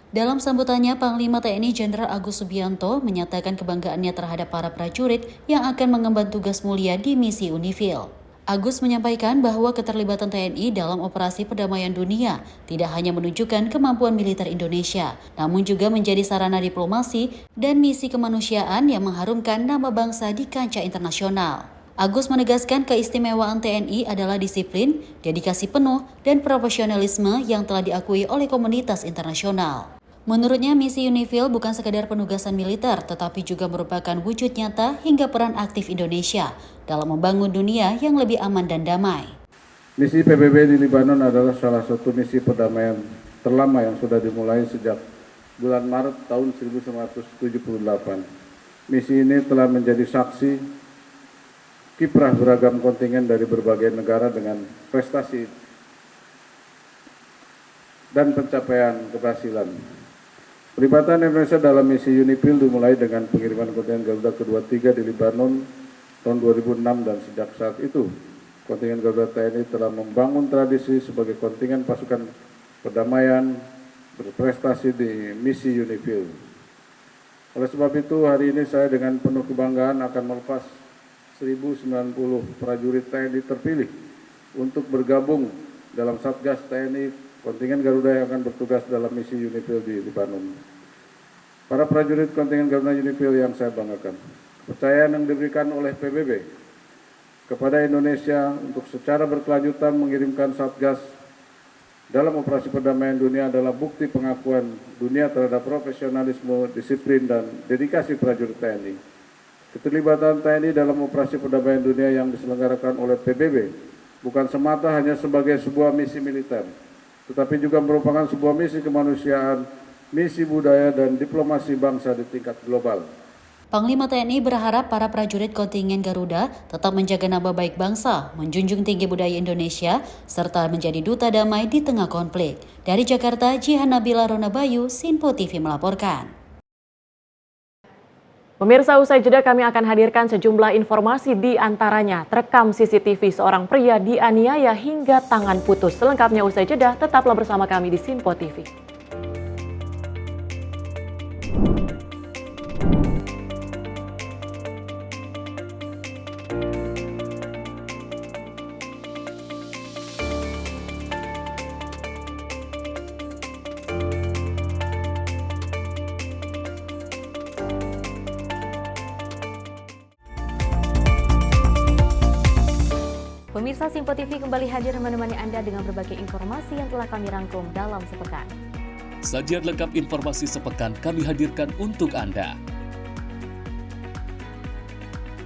Dalam sambutannya, Panglima TNI Jenderal Agus Subianto menyatakan kebanggaannya terhadap para prajurit yang akan mengemban tugas mulia di misi UNIFIL. Agus menyampaikan bahwa keterlibatan TNI dalam operasi perdamaian dunia tidak hanya menunjukkan kemampuan militer Indonesia, namun juga menjadi sarana diplomasi dan misi kemanusiaan yang mengharumkan nama bangsa di kancah internasional. Agus menegaskan keistimewaan TNI adalah disiplin, dedikasi penuh, dan profesionalisme yang telah diakui oleh komunitas internasional. Menurutnya, misi UNIFIL bukan sekadar penugasan militer, tetapi juga merupakan wujud nyata hingga peran aktif Indonesia dalam membangun dunia yang lebih aman dan damai. Misi PBB di Libanon adalah salah satu misi perdamaian terlama yang sudah dimulai sejak bulan Maret tahun 1978. Misi ini telah menjadi saksi kiprah beragam kontingen dari berbagai negara dengan prestasi dan pencapaian keberhasilan. Pelibatan Indonesia dalam misi UNIFIL dimulai dengan pengiriman kontingen Garuda kedua 3 di Libanon tahun 2006 dan sejak saat itu kontingen Garuda TNI telah membangun tradisi sebagai kontingen pasukan perdamaian berprestasi di misi UNIFIL. Oleh sebab itu, hari ini saya dengan penuh kebanggaan akan melepas 1.090 prajurit TNI terpilih untuk bergabung dalam Satgas TNI kontingen Garuda yang akan bertugas dalam misi UNIFIL di Libanon. Para prajurit kontingen Garuda UNIFIL yang saya banggakan, kepercayaan yang diberikan oleh PBB kepada Indonesia untuk secara berkelanjutan mengirimkan Satgas dalam operasi perdamaian dunia adalah bukti pengakuan dunia terhadap profesionalisme, disiplin, dan dedikasi prajurit TNI. Keterlibatan TNI dalam operasi perdamaian dunia yang diselenggarakan oleh PBB bukan semata hanya sebagai sebuah misi militer, tetapi juga merupakan sebuah misi kemanusiaan, misi budaya, dan diplomasi bangsa di tingkat global. Panglima TNI berharap para prajurit kontingen Garuda tetap menjaga nama baik bangsa, menjunjung tinggi budaya Indonesia, serta menjadi duta damai di tengah konflik. Dari Jakarta, Jihan Nabila Ronabayu, Sinpo TV melaporkan. Pemirsa, usai jeda kami akan hadirkan sejumlah informasi di antaranya terekam CCTV seorang pria dianiaya hingga tangan putus. Selengkapnya usai jeda, tetaplah bersama kami di Sinpo TV. Pemirsa, Sinpo TV kembali hadir menemani Anda dengan berbagai informasi yang telah kami rangkum dalam sepekan. Sajian lengkap informasi sepekan kami hadirkan untuk Anda.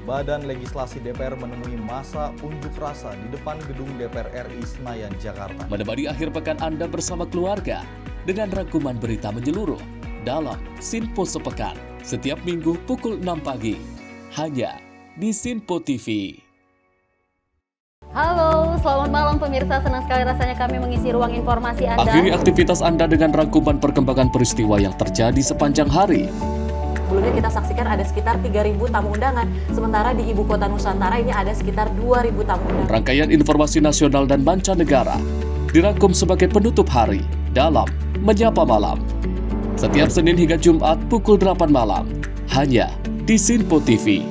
Badan Legislasi DPR menemui masa unjuk rasa di depan gedung DPR RI Senayan, Jakarta. Menemani akhir pekan Anda bersama keluarga dengan rangkuman berita menyeluruh dalam Sinpo Sepekan setiap minggu pukul 6 pagi hanya di Sinpo TV. Halo, selamat malam pemirsa. Senang sekali rasanya kami mengisi ruang informasi Anda. Akhiri aktivitas Anda dengan rangkuman perkembangan peristiwa yang terjadi sepanjang hari. Sebelumnya kita saksikan ada sekitar 3.000 tamu undangan, sementara di Ibu Kota Nusantara ini ada sekitar 2.000 tamu undangan. Rangkaian informasi nasional dan mancanegara dirangkum sebagai penutup hari dalam Menyapa Malam. Setiap Senin hingga Jumat pukul 8 malam, hanya di Sinpo TV.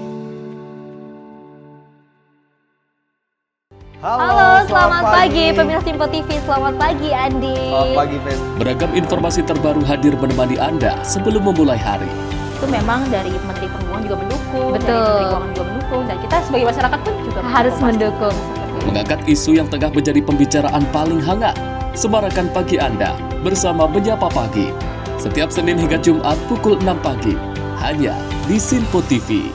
Halo, selamat pagi pemirsa Sinpo TV. Selamat pagi Andi. Selamat pagi, Fen. Beragam informasi terbaru hadir menemani Anda sebelum memulai hari. Itu memang dari Menteri Perhubungan juga mendukung, Betul. dari Menteri Keuangan juga mendukung, dan kita sebagai masyarakat pun juga harus mendukung. Mengangkat isu yang tengah menjadi pembicaraan paling hangat. Semarakan pagi Anda bersama Menyapa Pagi. Setiap Senin hingga Jumat pukul 6 pagi, hanya di Sinpo TV.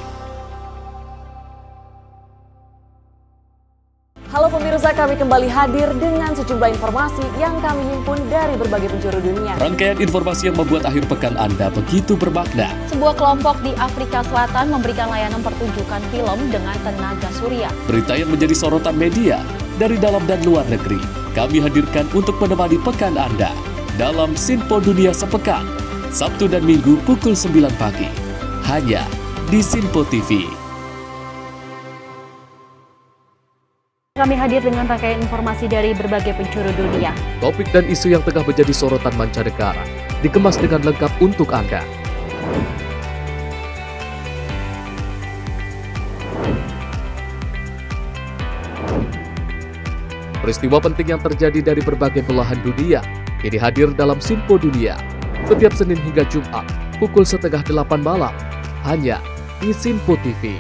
Halo pemirsa, kami kembali hadir dengan sejumlah informasi yang kami himpun dari berbagai penjuru dunia. Rangkaian informasi yang membuat akhir pekan Anda begitu bermakna. Sebuah kelompok di Afrika Selatan memberikan layanan pertunjukan film dengan tenaga surya. Berita yang menjadi sorotan media dari dalam dan luar negeri. kami hadirkan untuk menemani pekan Anda dalam Sinpo Dunia Sepekan, Sabtu dan Minggu pukul 9 pagi, hanya di Sinpo TV. Kami hadir dengan rangkaian informasi dari berbagai penjuru dunia. Topik dan isu yang tengah menjadi sorotan mancanegara dikemas dengan lengkap untuk Anda. Peristiwa penting yang terjadi dari berbagai belahan dunia ini hadir dalam Sinpo Dunia setiap Senin hingga Jumat pukul 7:30 malam hanya di Sinpo TV.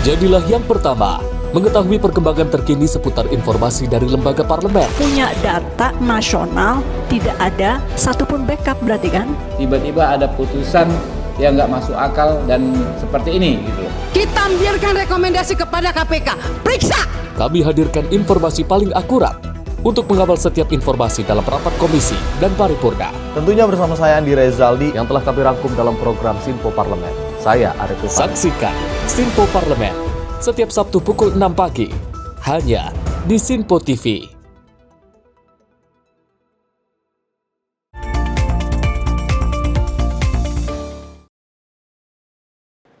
Jadilah yang pertama mengetahui perkembangan terkini seputar informasi dari lembaga parlemen. Punya data nasional, tidak ada satupun backup berarti kan? Tiba-tiba ada putusan yang nggak masuk akal dan seperti ini gitu. Kita biarkan rekomendasi kepada KPK, periksa! Kami hadirkan informasi paling akurat untuk mengawal setiap informasi dalam rapat komisi dan paripurna. Tentunya bersama saya Andi Rezaldi yang telah kami rangkum dalam program Sinpo Parlemen. Saya Arif Rifani. Saksikan Sinpo Parlemen setiap Sabtu pukul 6 pagi hanya di Sinpo TV.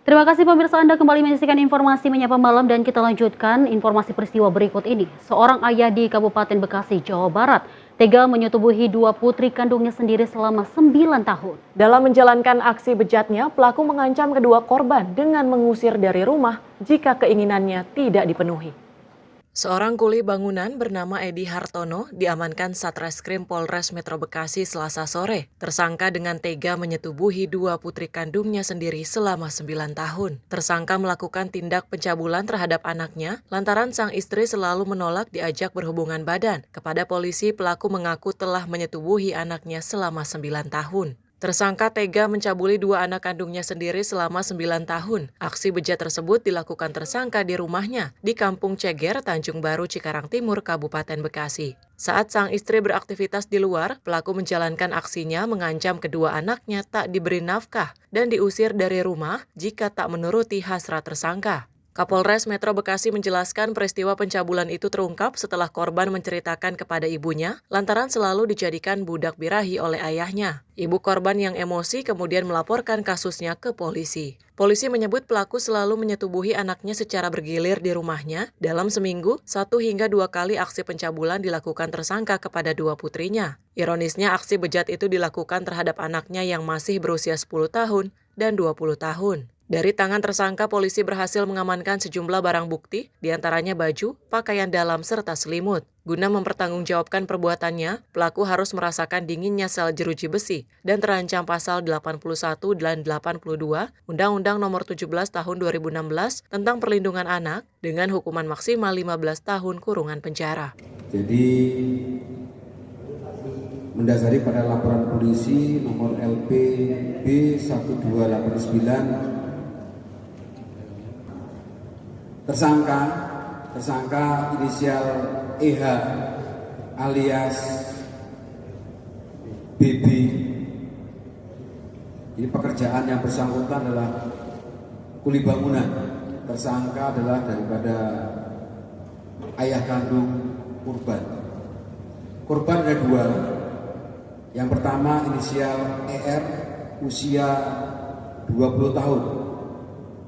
Terima kasih pemirsa, Anda kembali menyaksikan informasi Menyapa Malam dan kita lanjutkan informasi peristiwa berikut ini. Seorang ayah di Kabupaten Bekasi, Jawa Barat tega menyetubuhi 2 putri kandungnya sendiri selama 9 tahun. Dalam menjalankan aksi bejatnya, pelaku mengancam kedua korban dengan mengusir dari rumah jika keinginannya tidak dipenuhi. Seorang kuli bangunan bernama Edi Hartono diamankan Satreskrim Polres Metro Bekasi Selasa sore. Tersangka dengan tega menyetubuhi 2 putri kandungnya sendiri selama 9 tahun. Tersangka melakukan tindak pencabulan terhadap anaknya lantaran sang istri selalu menolak diajak berhubungan badan. Kepada polisi, pelaku mengaku telah menyetubuhi anaknya selama 9 tahun. Tersangka tega mencabuli 2 anak kandungnya sendiri selama 9 tahun. Aksi bejat tersebut dilakukan tersangka di rumahnya di Kampung Ceger, Tanjung Baru, Cikarang Timur, Kabupaten Bekasi. Saat sang istri beraktivitas di luar, pelaku menjalankan aksinya mengancam kedua anaknya tak diberi nafkah dan diusir dari rumah jika tak menuruti hasrat tersangka. Kapolres Metro Bekasi menjelaskan peristiwa pencabulan itu terungkap setelah korban menceritakan kepada ibunya lantaran selalu dijadikan budak birahi oleh ayahnya. Ibu korban yang emosi kemudian melaporkan kasusnya ke polisi. Polisi menyebut pelaku selalu menyetubuhi anaknya secara bergilir di rumahnya. Dalam seminggu, 1 hingga 2 kali aksi pencabulan dilakukan tersangka kepada 2 putrinya. Ironisnya aksi bejat itu dilakukan terhadap anaknya yang masih berusia 10 tahun dan 20 tahun. Dari tangan tersangka, polisi berhasil mengamankan sejumlah barang bukti, diantaranya baju, pakaian dalam, serta selimut. Guna mempertanggungjawabkan perbuatannya, pelaku harus merasakan dinginnya sel jeruji besi dan terancam pasal 81 dan 82 Undang-Undang Nomor 17 Tahun 2016 tentang Perlindungan Anak dengan hukuman maksimal 15 tahun kurungan penjara. Jadi, mendasari pada laporan polisi nomor LPB 1289, tersangka inisial EH alias BB. Ini pekerjaan yang bersangkutan adalah kuli bangunan. Tersangka adalah daripada ayah kandung korban. Korban ada 2. Yang pertama inisial ER usia 20 tahun.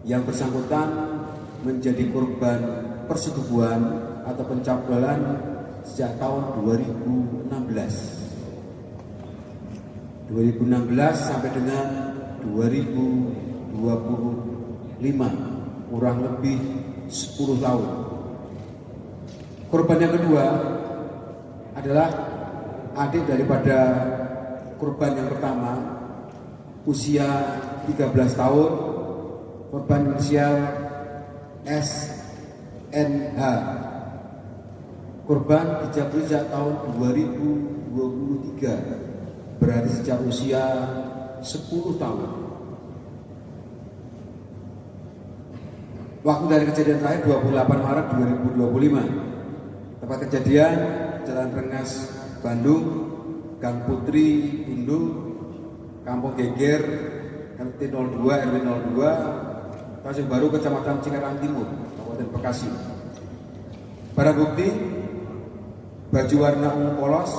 Yang bersangkutan menjadi korban persetubuhan atau pencabulan sejak tahun 2016 sampai dengan 2025, kurang lebih 10 tahun. Korban yang kedua adalah adik daripada korban yang pertama, usia 13 tahun, korban inisial SNH. Korban dijabuli sejak tahun 2023, berarti sejak usia 10 tahun. Waktu dari kejadian terakhir 28 Maret 2025. Tempat kejadian Jalan Rengas, Bandung, Gang Putri, Indo, Kampung Geger, RT 02, RW 02, Pasir Baru, Kecamatan Cikarang Timur, Kabupaten Bekasi. Barang bukti, baju warna ungu polos,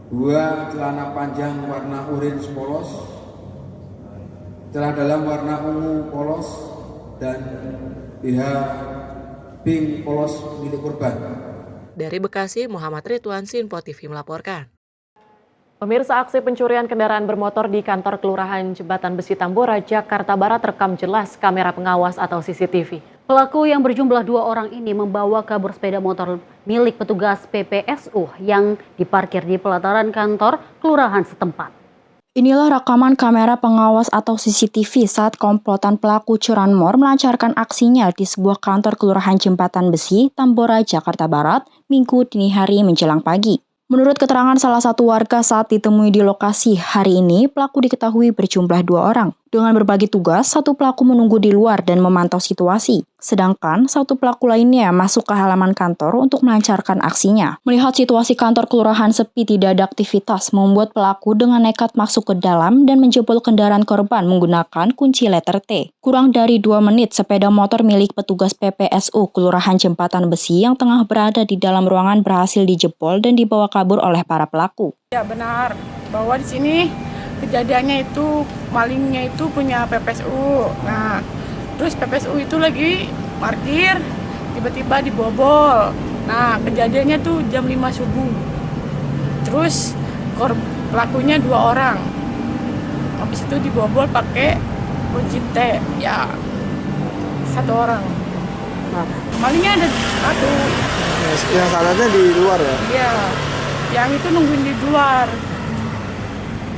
2 celana panjang warna orange polos, celana dalam warna ungu polos, dan BH pink polos milik korban. Dari Bekasi, Muhammad Ridwan, Sinpo TV melaporkan. Pemirsa, aksi pencurian kendaraan bermotor di kantor Kelurahan Jembatan Besi Tambora, Jakarta Barat terekam jelas kamera pengawas atau CCTV. Pelaku yang berjumlah 2 orang ini membawa kabur sepeda motor milik petugas PPSU yang diparkir di pelataran kantor kelurahan setempat. Inilah rekaman kamera pengawas atau CCTV saat komplotan pelaku curanmor melancarkan aksinya di sebuah kantor Kelurahan Jembatan Besi, Tambora, Jakarta Barat, Minggu dini hari menjelang pagi. Menurut keterangan salah satu warga saat ditemui di lokasi hari ini, pelaku diketahui berjumlah 2 orang. Dengan berbagi tugas, satu pelaku menunggu di luar dan memantau situasi. Sedangkan satu pelaku lainnya masuk ke halaman kantor untuk melancarkan aksinya. Melihat situasi kantor kelurahan sepi tidak ada aktivitas, membuat pelaku dengan nekat masuk ke dalam dan menjebol kendaraan korban menggunakan kunci letter T. Kurang dari 2 menit, sepeda motor milik petugas PPSU Kelurahan Jembatan Besi yang tengah berada di dalam ruangan berhasil dijebol dan dibawa kabur oleh para pelaku. Ya benar, bahwa di sini kejadiannya itu malingnya itu punya PPSU. Nah, terus PPSU itu lagi parkir, tiba-tiba dibobol. Nah, kejadiannya tuh jam 5 subuh. Terus pelakunya 2 orang. Habis itu dibobol pakai kunci T. Ya, 1 orang. Nah, malingnya ada 1. Yang salahnya di luar ya? Iya, yang itu nungguin di luar.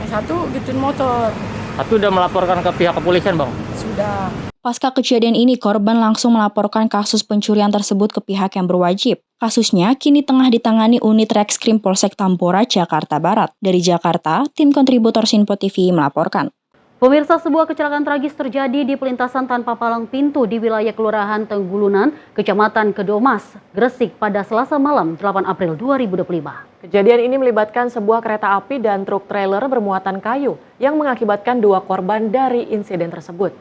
Yang 1 gituin motor. Tapi udah melaporkan ke pihak kepolisian, Bang? Sudah. Pasca kejadian ini, korban langsung melaporkan kasus pencurian tersebut ke pihak yang berwajib. Kasusnya kini tengah ditangani unit Reskrim Polsek Tambora, Jakarta Barat. Dari Jakarta, tim kontributor Sinpo TV melaporkan. Pemirsa, sebuah kecelakaan tragis terjadi di pelintasan tanpa palang pintu di wilayah Kelurahan Tenggulunan, Kecamatan Kedomas, Gresik pada Selasa malam 8 April 2025. Kejadian ini melibatkan sebuah kereta api dan truk trailer bermuatan kayu yang mengakibatkan 2 korban dari insiden tersebut.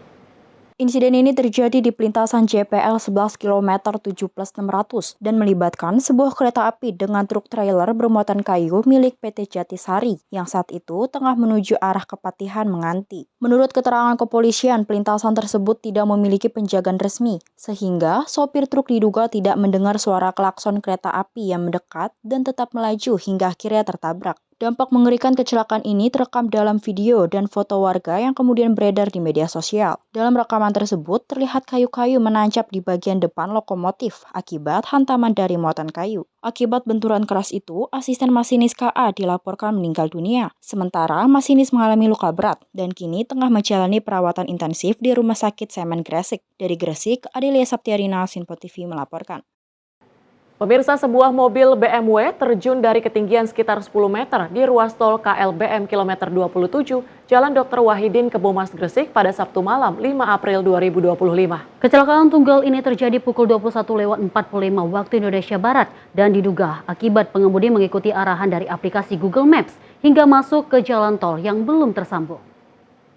Insiden ini terjadi di pelintasan JPL 11 km 7+600 dan melibatkan sebuah kereta api dengan truk trailer bermuatan kayu milik PT Jatisari yang saat itu tengah menuju arah Kepatihan Menganti. Menurut keterangan kepolisian, pelintasan tersebut tidak memiliki penjagaan resmi, sehingga sopir truk diduga tidak mendengar suara klakson kereta api yang mendekat dan tetap melaju hingga akhirnya tertabrak. Dampak mengerikan kecelakaan ini terekam dalam video dan foto warga yang kemudian beredar di media sosial. Dalam rekaman tersebut, terlihat kayu-kayu menancap di bagian depan lokomotif akibat hantaman dari muatan kayu. Akibat benturan keras itu, asisten masinis KA dilaporkan meninggal dunia. Sementara masinis mengalami luka berat dan kini tengah menjalani perawatan intensif di Rumah Sakit Semen Gresik. Dari Gresik, Adelia Saptiarina, Sinpo TV melaporkan. Pemirsa, sebuah mobil BMW terjun dari ketinggian sekitar 10 meter di ruas tol KLBM kilometer 27, Jalan Dr. Wahidin, Kebomas, Gresik pada Sabtu malam 5 April 2025. Kecelakaan tunggal ini terjadi pukul 21.45 waktu Indonesia Barat dan diduga akibat pengemudi mengikuti arahan dari aplikasi Google Maps hingga masuk ke jalan tol yang belum tersambung.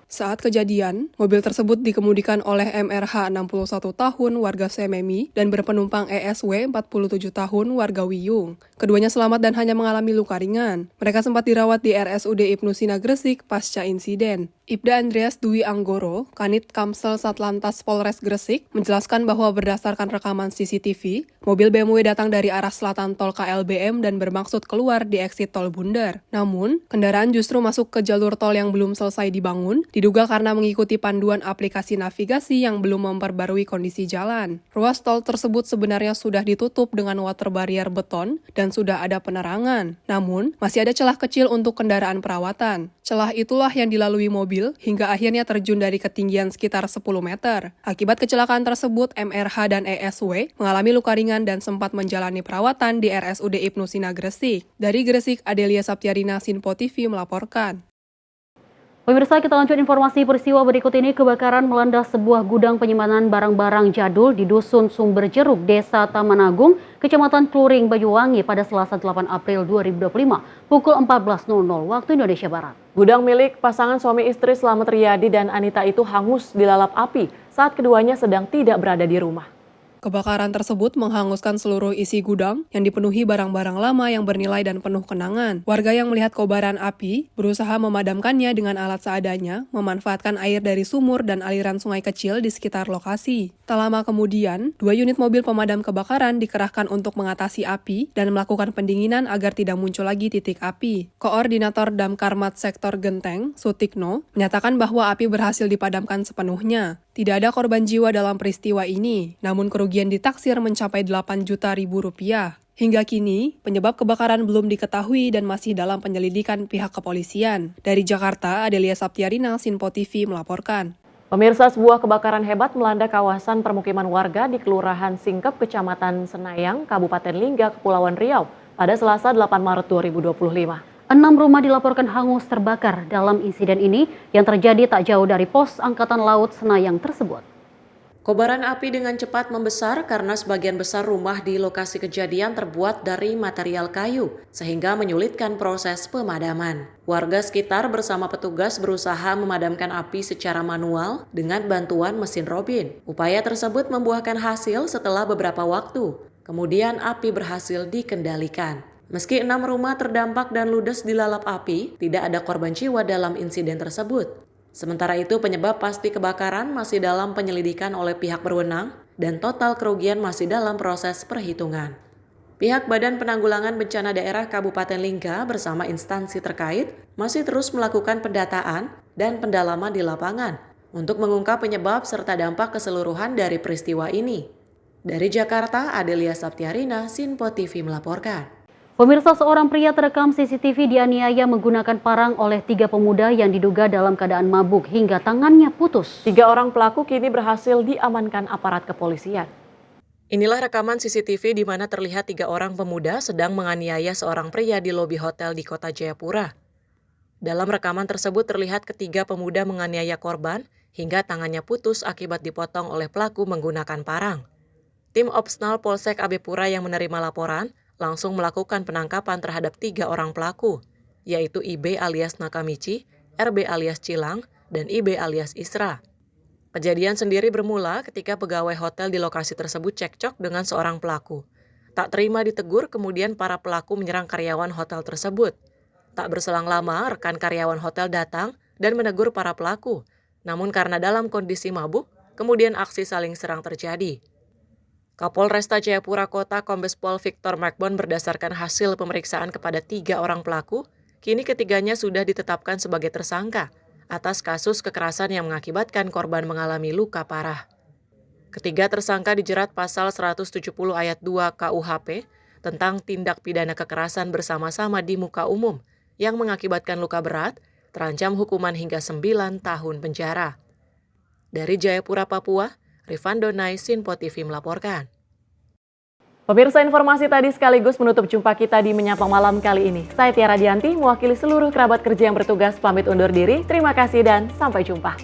Saat kejadian, mobil tersebut dikemudikan oleh MRH 61 tahun warga Sememi dan berpenumpang ESW 47 tahun warga Wiyung. Keduanya selamat dan hanya mengalami luka ringan. Mereka sempat dirawat di RSUD Ibnu Sina Gresik pasca insiden. Ibda Andreas Dwi Anggoro, Kanit Kamsel Satlantas Polres Gresik, menjelaskan bahwa berdasarkan rekaman CCTV, mobil BMW datang dari arah selatan tol KLBM dan bermaksud keluar di eksit tol Bundar. Namun, kendaraan justru masuk ke jalur tol yang belum selesai dibangun, diduga karena mengikuti panduan aplikasi navigasi yang belum memperbarui kondisi jalan. Ruas tol tersebut sebenarnya sudah ditutup dengan water barrier beton dan sudah ada penerangan. Namun, masih ada celah kecil untuk kendaraan perawatan. Celah itulah yang dilalui mobil hingga akhirnya terjun dari ketinggian sekitar 10 meter. Akibat kecelakaan tersebut, MRH dan ESW mengalami luka ringan dan sempat menjalani perawatan di RSUD Ibnu Sina Gresik. Dari Gresik, Adelia Saptiarina, Sinpo TV melaporkan. Pemirsa, kita lanjut informasi peristiwa berikut ini. Kebakaran melanda sebuah gudang penyimpanan barang-barang jadul di Dusun Sumber Jeruk, Desa Taman Agung, Kecamatan Kluring, Banyuwangi pada Selasa 8 April 2025 pukul 14.00 waktu Indonesia Barat. Gudang milik pasangan suami istri Slamet Riyadi dan Anita itu hangus dilalap api saat keduanya sedang tidak berada di rumah. Kebakaran tersebut menghanguskan seluruh isi gudang yang dipenuhi barang-barang lama yang bernilai dan penuh kenangan. Warga yang melihat kobaran api berusaha memadamkannya dengan alat seadanya, memanfaatkan air dari sumur dan aliran sungai kecil di sekitar lokasi. Tak lama kemudian, 2 unit mobil pemadam kebakaran dikerahkan untuk mengatasi api dan melakukan pendinginan agar tidak muncul lagi titik api. Koordinator Damkarmat Sektor Genteng, Sutikno, menyatakan bahwa api berhasil dipadamkan sepenuhnya. Tidak ada korban jiwa dalam peristiwa ini, namun kerugian ditaksir mencapai 8 juta ribu rupiah. Hingga kini, penyebab kebakaran belum diketahui dan masih dalam penyelidikan pihak kepolisian. Dari Jakarta, Adelia Saptiarina, Sinpo TV melaporkan. Pemirsa, sebuah kebakaran hebat melanda kawasan permukiman warga di Kelurahan Singkep, Kecamatan Senayang, Kabupaten Lingga, Kepulauan Riau pada Selasa 8 Maret 2025. 6 rumah dilaporkan hangus terbakar dalam insiden ini yang terjadi tak jauh dari pos Angkatan Laut Senayang tersebut. Kobaran api dengan cepat membesar karena sebagian besar rumah di lokasi kejadian terbuat dari material kayu, sehingga menyulitkan proses pemadaman. Warga sekitar bersama petugas berusaha memadamkan api secara manual dengan bantuan mesin robin. Upaya tersebut membuahkan hasil setelah beberapa waktu. Kemudian api berhasil dikendalikan. Meski 6 rumah terdampak dan ludes dilalap api, tidak ada korban jiwa dalam insiden tersebut. Sementara itu, penyebab pasti kebakaran masih dalam penyelidikan oleh pihak berwenang dan total kerugian masih dalam proses perhitungan. Pihak Badan Penanggulangan Bencana Daerah Kabupaten Lingga bersama instansi terkait masih terus melakukan pendataan dan pendalaman di lapangan untuk mengungkap penyebab serta dampak keseluruhan dari peristiwa ini. Dari Jakarta, Adelia Saptiarina, Sinpo TV melaporkan. Pemirsa, seorang pria terekam CCTV dianiaya menggunakan parang oleh 3 pemuda yang diduga dalam keadaan mabuk hingga tangannya putus. 3 orang pelaku kini berhasil diamankan aparat kepolisian. Inilah rekaman CCTV di mana terlihat 3 orang pemuda sedang menganiaya seorang pria di lobi hotel di Kota Jayapura. Dalam rekaman tersebut terlihat ketiga pemuda menganiaya korban hingga tangannya putus akibat dipotong oleh pelaku menggunakan parang. Tim Opsnal Polsek Abepura yang menerima laporan langsung melakukan penangkapan terhadap 3 orang pelaku, yaitu IB alias Nakamichi, RB alias Cilang, dan IB alias Isra. Kejadian sendiri bermula ketika pegawai hotel di lokasi tersebut cekcok dengan seorang pelaku. Tak terima ditegur, kemudian para pelaku menyerang karyawan hotel tersebut. Tak berselang lama, rekan karyawan hotel datang dan menegur para pelaku. Namun karena dalam kondisi mabuk, kemudian aksi saling serang terjadi. Kapolresta Jayapura Kota Kombes Pol Victor Makbon berdasarkan hasil pemeriksaan kepada 3 orang pelaku, kini ketiganya sudah ditetapkan sebagai tersangka atas kasus kekerasan yang mengakibatkan korban mengalami luka parah. Ketiga tersangka dijerat pasal 170 ayat 2 KUHP tentang tindak pidana kekerasan bersama-sama di muka umum yang mengakibatkan luka berat, terancam hukuman hingga 9 tahun penjara. Dari Jayapura, Papua, Rifan Donai, Sinpo TV melaporkan. Pemirsa, informasi tadi sekaligus menutup jumpa kita di Menyapa Malam kali ini. Saya Tiara Dianti, mewakili seluruh kerabat kerja yang bertugas, pamit undur diri. Terima kasih dan sampai jumpa.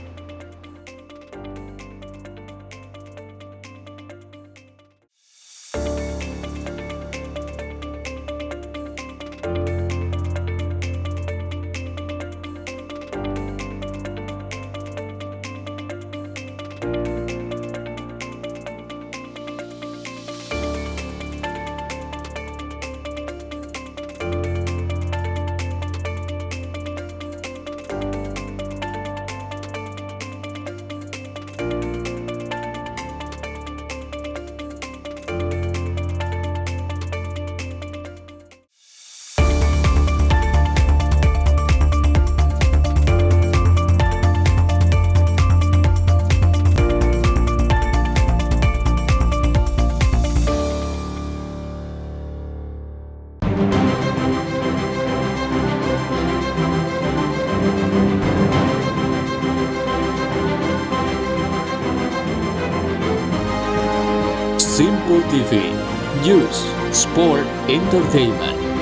Sinpo TV, News, Sport, Entertainment.